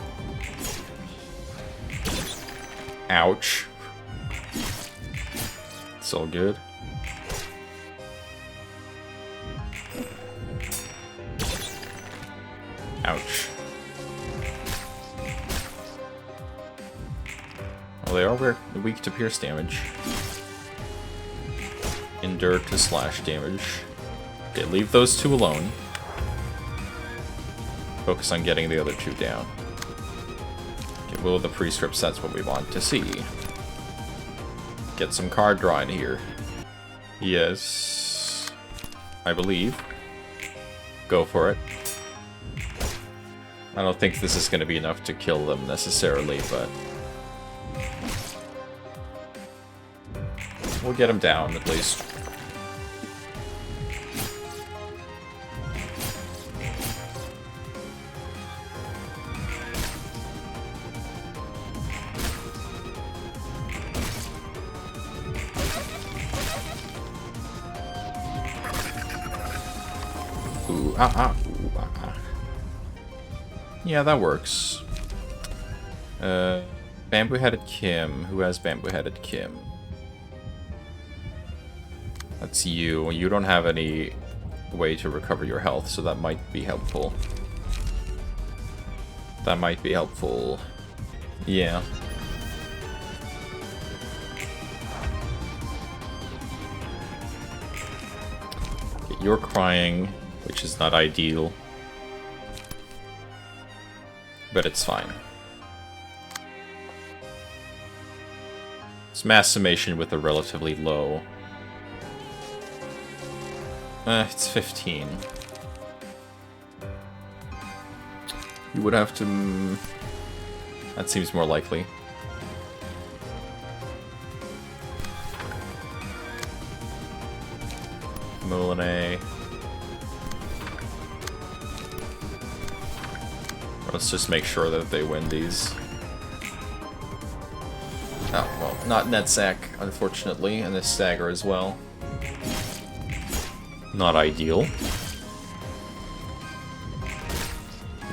Ouch. It's all good. Ouch. Well, they are weak to pierce damage. Endure to slash damage. Okay, leave those two alone. Focus on getting the other two down. Okay, will the Prescript, that's what we want to see. Get some card drawing here. Yes. I believe. Go for it. I don't think this is going to be enough to kill them necessarily, but we'll get them down at least. Ooh, ah, ah, ooh, ah, ah. Yeah, that works. Bamboo-headed Kim. Who has Bamboo-headed Kim? That's you. You don't have any way to recover your health, so that might be helpful. That might be helpful. Yeah. Okay, you're crying, which is not ideal. But it's fine. It's mass summation with a relatively low. It's 15. You would have to... that seems more likely. Moulinet. Let's just make sure that they win these. Oh, well, not Netzach, unfortunately, and this stagger as well. Not ideal.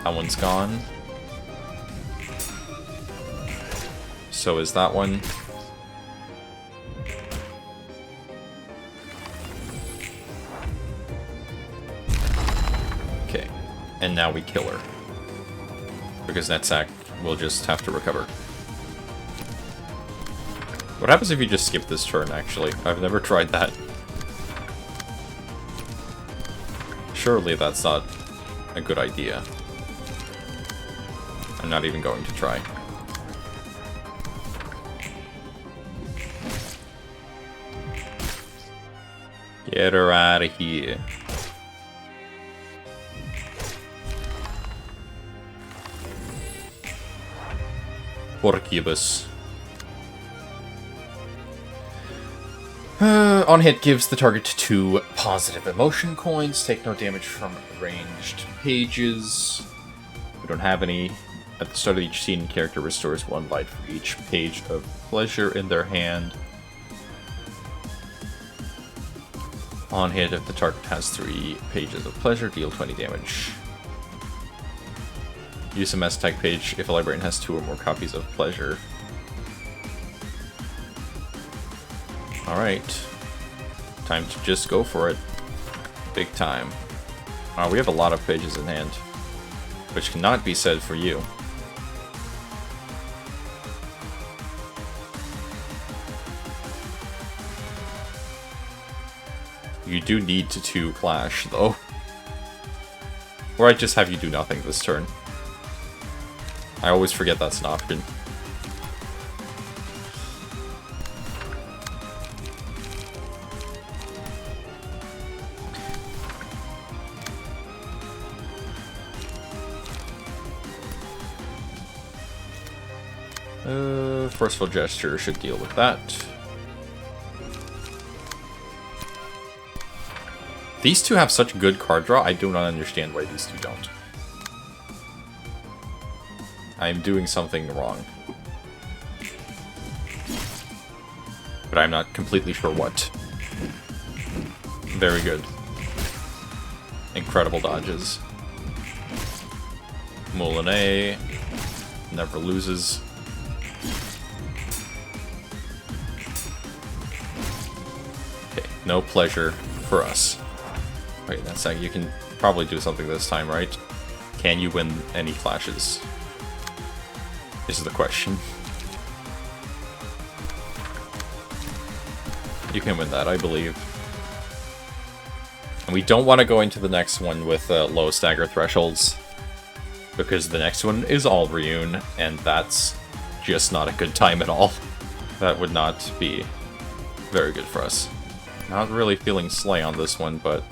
That one's gone. So is that one. Okay, and now we kill her. Because Netzach will just have to recover. What happens if you just skip this turn, actually? I've never tried that. Surely that's not a good idea. I'm not even going to try. Get her out of here. Porcubus. On hit, gives the target 2 positive emotion coins. Take no damage from ranged pages. We don't have any. At the start of each scene, character restores 1 light for each page of pleasure in their hand. On hit, if the target has 3 pages of pleasure, deal 20 damage. Use a mess tag page if a librarian has 2 or more copies of pleasure. Alright. Time to just go for it. Big time. We have a lot of pages in hand, which cannot be said for you. You do need to clash, though. Or I just have you do nothing this turn. I always forget that's an option. Forceful Gesture should deal with that. These two have such good card draw, I do not understand why these two don't. I'm doing something wrong. But I'm not completely sure what. Very good. Incredible dodges. Moulinet never loses. Okay, no pleasure for us. Wait, that's like you can probably do something this time, right? Can you win any clashes? Is the question. You can win that, I believe. And we don't want to go into the next one with low stagger thresholds, because the next one is all Reune, and that's just not a good time at all. That would not be very good for us. Not really feeling Slay on this one, but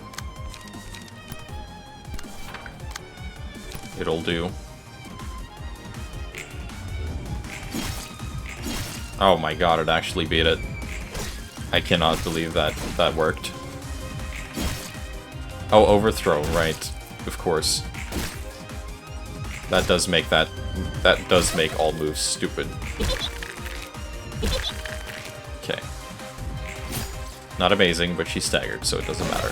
it'll do. Oh my god, it actually beat it. I cannot believe that that worked. Oh, overthrow, right. Of course. That does make all moves stupid. Okay. Not amazing, but she's staggered, so it doesn't matter.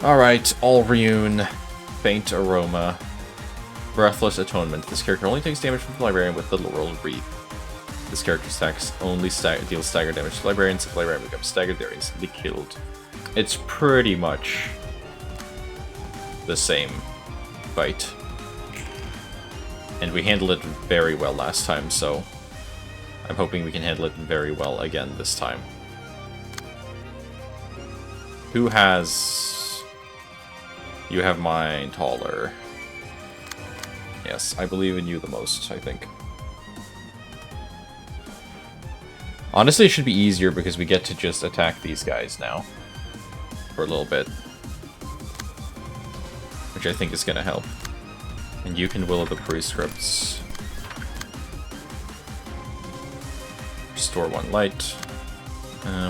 Alright, all Reune, Faint Aroma, Breathless Atonement. This character only takes damage from the Librarian with the Laurel Wreath. This character stacks only deals stagger damage to Librarians. If the Librarian becomes staggered, they're instantly killed. It's pretty much the same fight. And we handled it very well last time, so I'm hoping we can handle it very well again this time. Who has... You have mine taller. Yes, I believe in you the most, I think. Honestly, it should be easier because we get to just attack these guys now. For a little bit. Which I think is going to help. And you can Will of the Prescripts. Restore 1 light.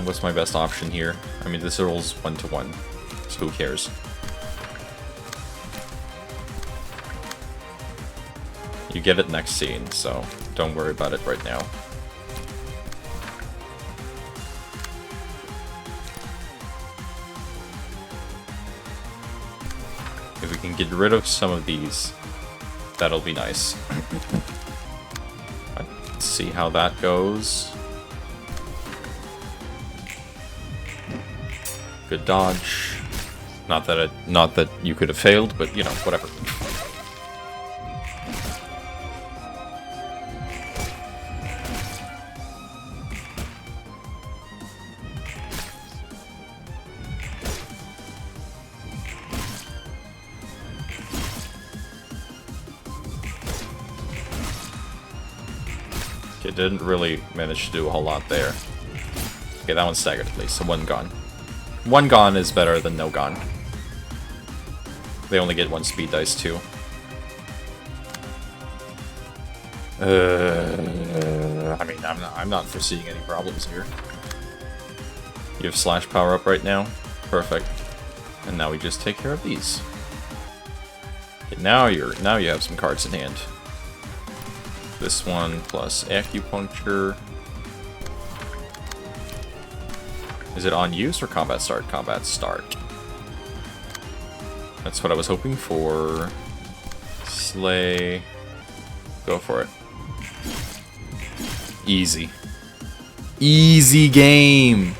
What's my best option here? I mean, this rolls 1-to-1, so who cares? You get it next scene, so don't worry about it right now. If we can get rid of some of these, that'll be nice. Let's see how that goes. Good dodge. Not that you could have failed, but you know, whatever. Okay, didn't really manage to do a whole lot there. Okay, that one's staggered at least, so one gone. One gone is better than no gone. They only get one speed dice too. I mean, I'm not foreseeing any problems here. You have slash power up right now. Perfect. And now we just take care of these. Okay, now you have some cards in hand. This one plus acupuncture. Is it on use or combat start? Combat start. That's what I was hoping for. Slay. Go for it. Easy. Easy game!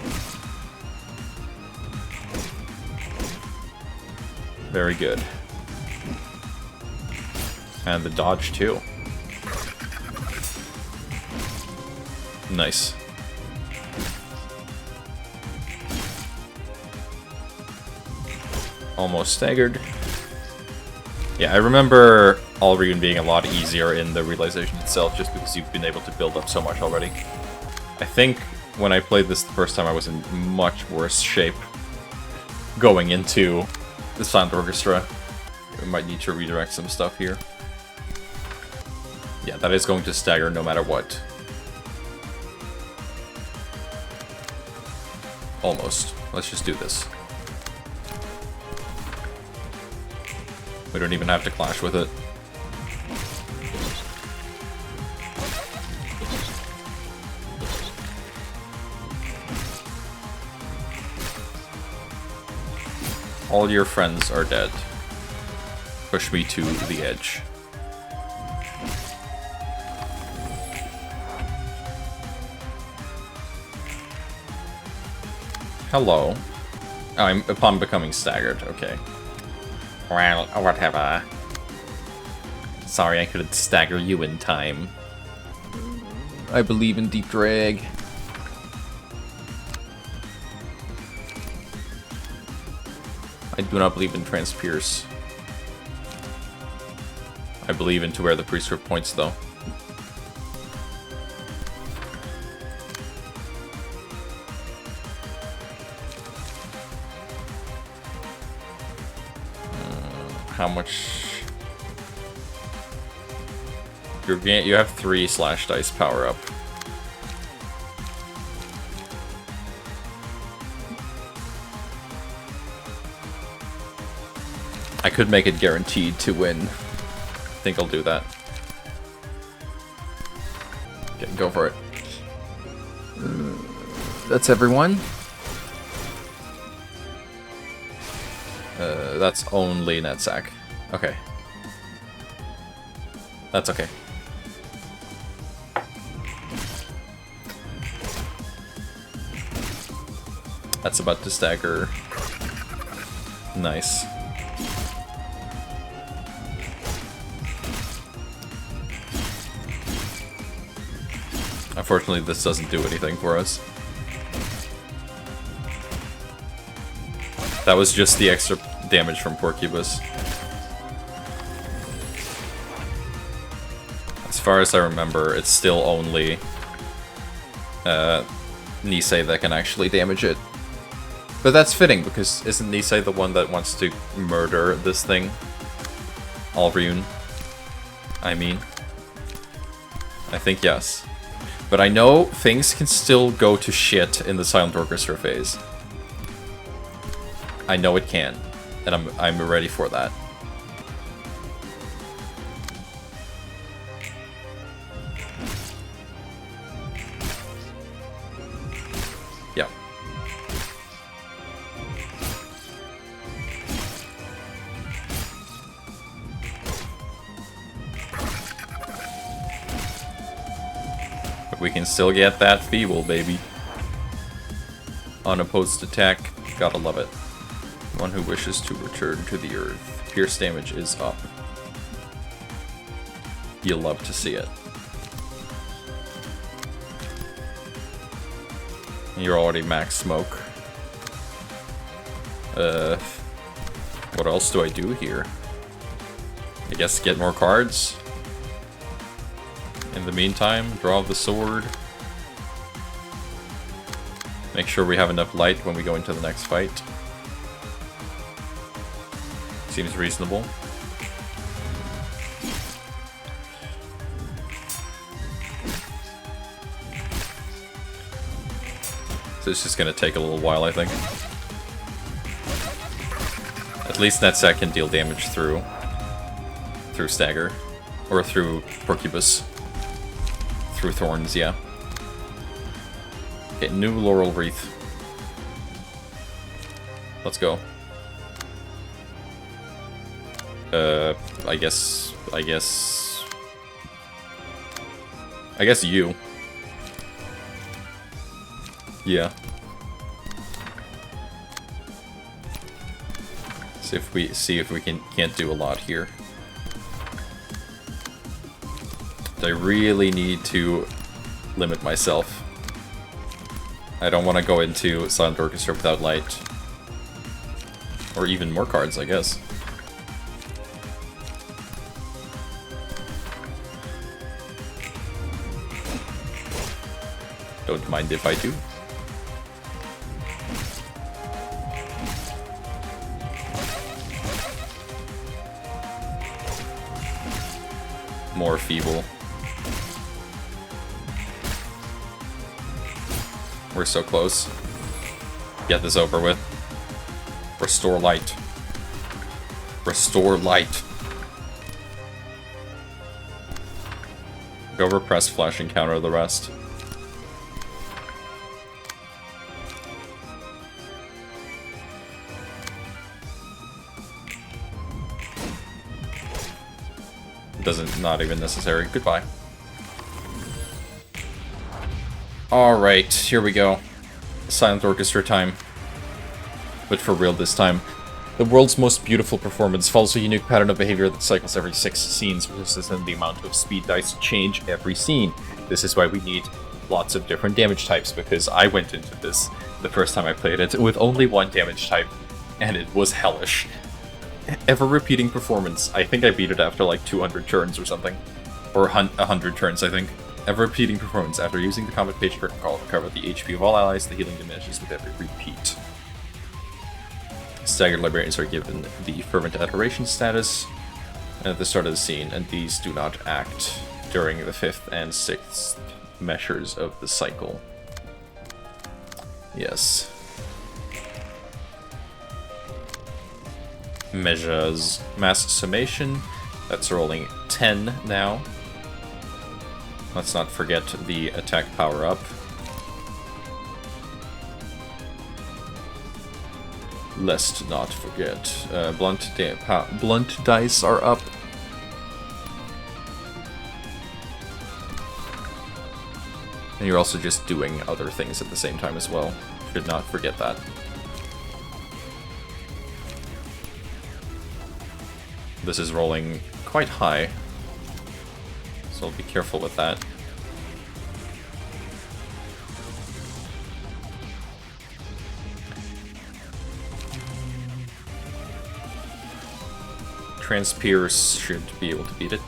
Very good. And the dodge too. Nice. Almost staggered. Yeah, I remember Alrune being a lot easier in the realization itself, just because you've been able to build up so much already. I think when I played this the first time, I was in much worse shape going into the Silent Orchestra. We might need to redirect some stuff here. Yeah, that is going to stagger no matter what. Almost. Let's just do this. We don't even have to clash with it. All your friends are dead. Push me to the edge. Hello. Oh, upon becoming staggered, okay. Well, whatever. Sorry, I couldn't stagger you in time. I believe in deep drag. I do not believe in transpierce. I believe in to where the prescript points, though. How much? You have 3 slash dice power up. I could make it guaranteed to win. I think I'll do that. Okay, go for it. That's everyone. That's only Netsack. Okay. That's okay. That's about to stagger. Nice. Unfortunately, this doesn't do anything for us. That was just the extra damage from Porcubus. As far as I remember, it's still only Nisei that can actually damage it. But that's fitting, because isn't Nisei the one that wants to murder this thing? Alrune. I mean. I think yes. But I know things can still go to shit in the Silent Orchestra phase. I know it can, and I'm ready for that. Yeah. But we can still get that feeble, baby. Unopposed attack, gotta love it. One who wishes to return to the earth. Pierce damage is up. You'll love to see it. You're already max smoke. What else do I do here? I guess get more cards? In the meantime, draw the sword. Make sure we have enough light when we go into the next fight. Seems reasonable. So it's just gonna take a little while, I think. At least Netset can deal damage through Stagger. Or through Porcupus. Through Thorns, yeah. Okay, new Laurel Wreath. Let's go. I guess you. Yeah. See if we can't do a lot here. I really need to limit myself. I don't want to go into Silent Orchestra without light. Or even more cards, I guess. Don't mind if I do. More feeble. We're so close. Get this over with. Restore light. Restore light. Go repress flash and counter the rest. Not even necessary. Goodbye. Alright, here we go. Silent Orchestra time. But for real this time. The world's most beautiful performance follows a unique pattern of behavior that cycles every 6 scenes, resistant the amount of speed dice change every scene. This is why we need lots of different damage types, because I went into this the first time I played it with only one damage type, and it was hellish. Ever-repeating performance. I think I beat it after like 200 turns or something. Or 100 turns, I think. Ever-repeating performance. After using the combat page curtain call to recover the HP of all allies, the healing diminishes with every repeat. Staggered Librarians are given the Fervent Adoration status at the start of the scene, and these do not act during the 5th and 6th measures of the cycle. Yes. Measures mass summation. That's rolling 10 now. Let's not forget the attack power up. Let's not forget. Blunt dice are up. And you're also just doing other things at the same time as well. Should not forget that. This is rolling quite high, so I'll be careful with that. Transpierce should be able to beat it.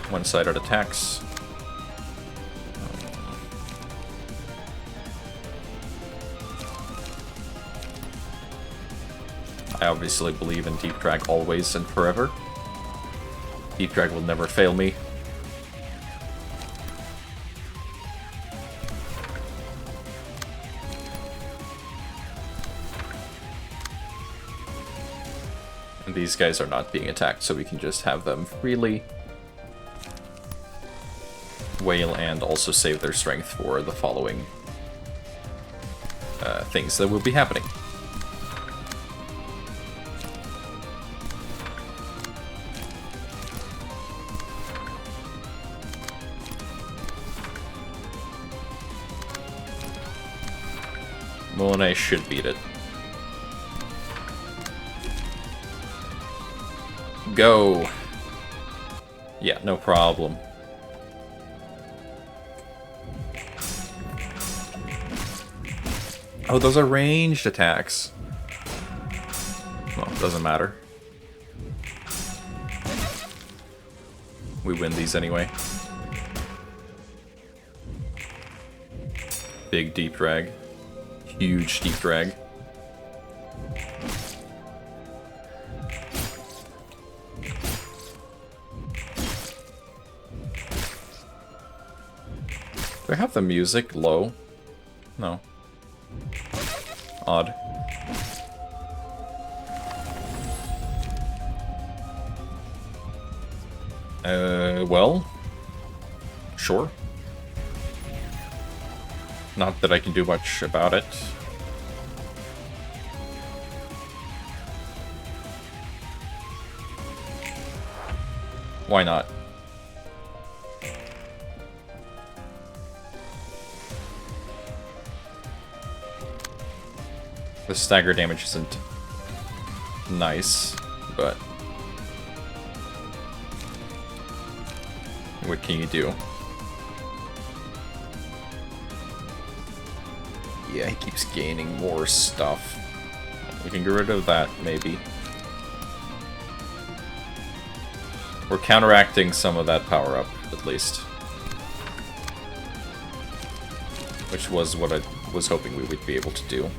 One-sided attacks. I obviously believe in Deep Drag always and forever. Deep Drag will never fail me. And these guys are not being attacked, so we can just have them freely wail and also save their strength for the following things that will be happening. Monet should beat it. Go! Yeah, no problem. Oh, those are ranged attacks. Doesn't matter. We win these anyway. Big deep drag. Huge deep drag. Do I have the music low? No. Odd. Well, sure. Not that I can do much about it. Why not? The stagger damage isn't nice, but what can you do? Yeah, he keeps gaining more stuff. We can get rid of that, maybe. We're counteracting some of that power-up, at least. Which was what I was hoping we would be able to do.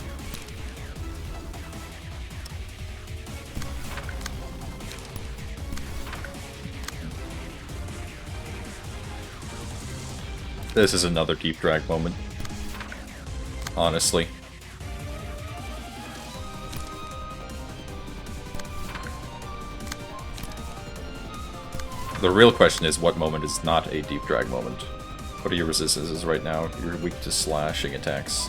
This is another deep drag moment. Honestly. The real question is, what moment is not a deep drag moment? What are your resistances right now? You're weak to slashing attacks.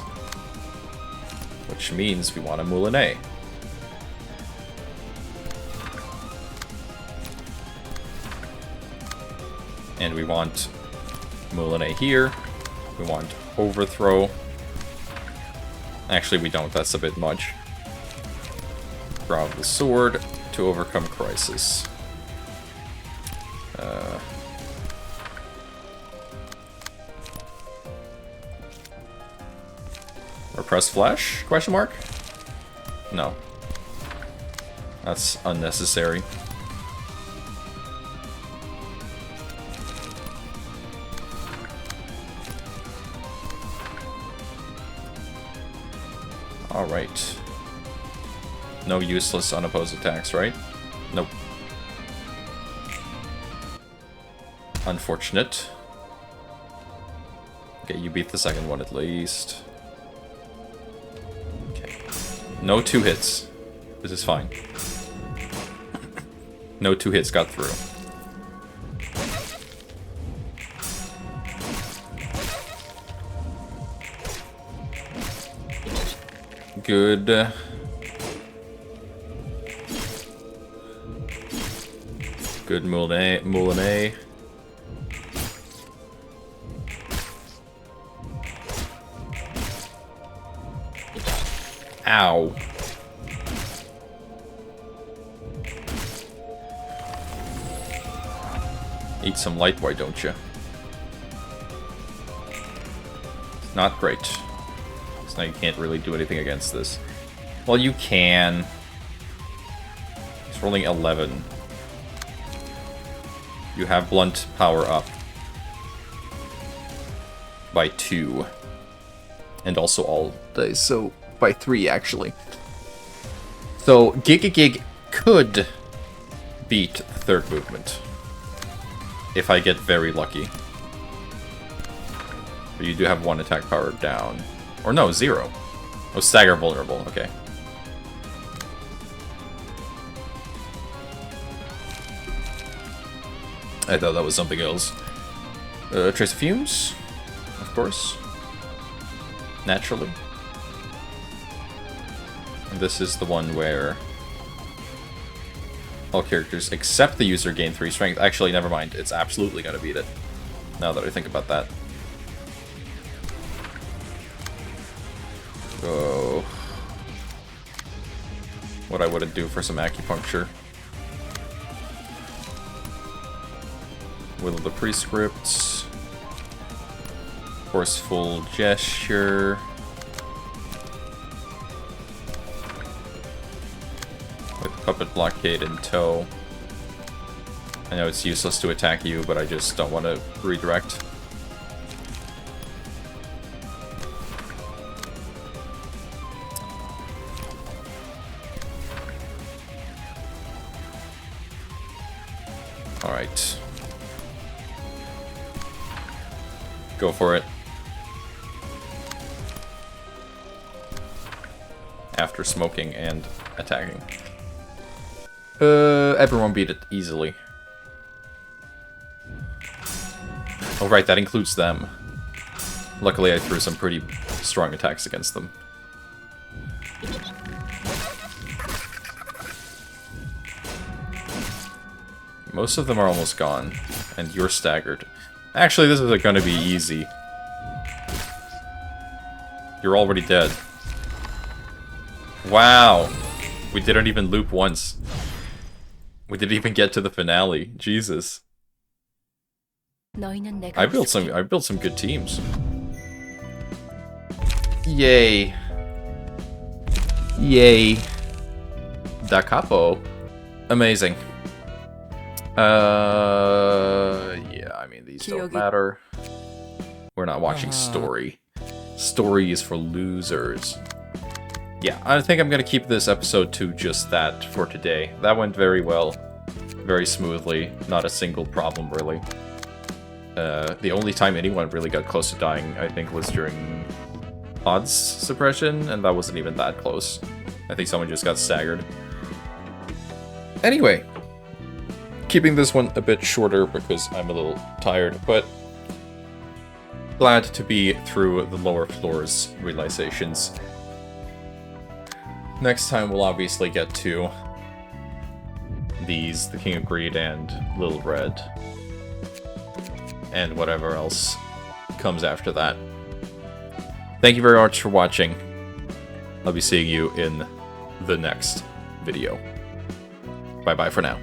Which means we want a Moulinet. And we want Moulinet here. We want Overthrow. Actually, we don't. That's a bit much. Draw the sword to overcome Crisis. Repress Flash? Question mark? No. That's unnecessary. Alright. No useless unopposed attacks, right? Nope. Unfortunate. Okay, you beat the second one at least. Okay. No 2 hits. This is fine. No 2 hits got through. Good. Good Moulinet. Ow. Eat some light, why don't you? It's not great. So now you can't really do anything against this. Well, you can. He's rolling 11. You have blunt power up by 2. And also all dice, so by 3 actually. So Gig could beat third movement. If I get very lucky. But you do have 1 attack power down. Or no, 0. Oh, stagger vulnerable, okay. I thought that was something else. Trace of Fumes, of course. Naturally. And this is the one where all characters except the user gain 3 strength. Actually, never mind. It's absolutely gonna beat it. Now that I think about that. Oh. What I wouldn't do for some acupuncture. Will of the Prescripts. Forceful Gesture. With puppet blockade in tow. I know it's useless to attack you, but I just don't want to redirect. Alright. Go for it. After smoking and attacking. Everyone beat it easily. Oh right, that includes them. Luckily I threw some pretty strong attacks against them. Most of them are almost gone, and you're staggered. Actually, this is gonna be easy. You're already dead. Wow! We didn't even loop once. We didn't even get to the finale. Jesus. I built some good teams. Yay. Yay. Da capo. Amazing. Yeah, I mean, these don't matter. We're not watching story. Story is for losers. Yeah, I think I'm gonna keep this episode to just that for today. That went very well. Very smoothly. Not a single problem, really. The only time anyone really got close to dying, I think, was during odds suppression, and that wasn't even that close. I think someone just got staggered. Anyway, keeping this one a bit shorter because I'm a little tired, but glad to be through the lower floors realizations. Next time we'll obviously get to these, the King of Greed and Little Red, and whatever else comes after that. Thank you very much for watching. I'll be seeing you in the next video. Bye-bye for now.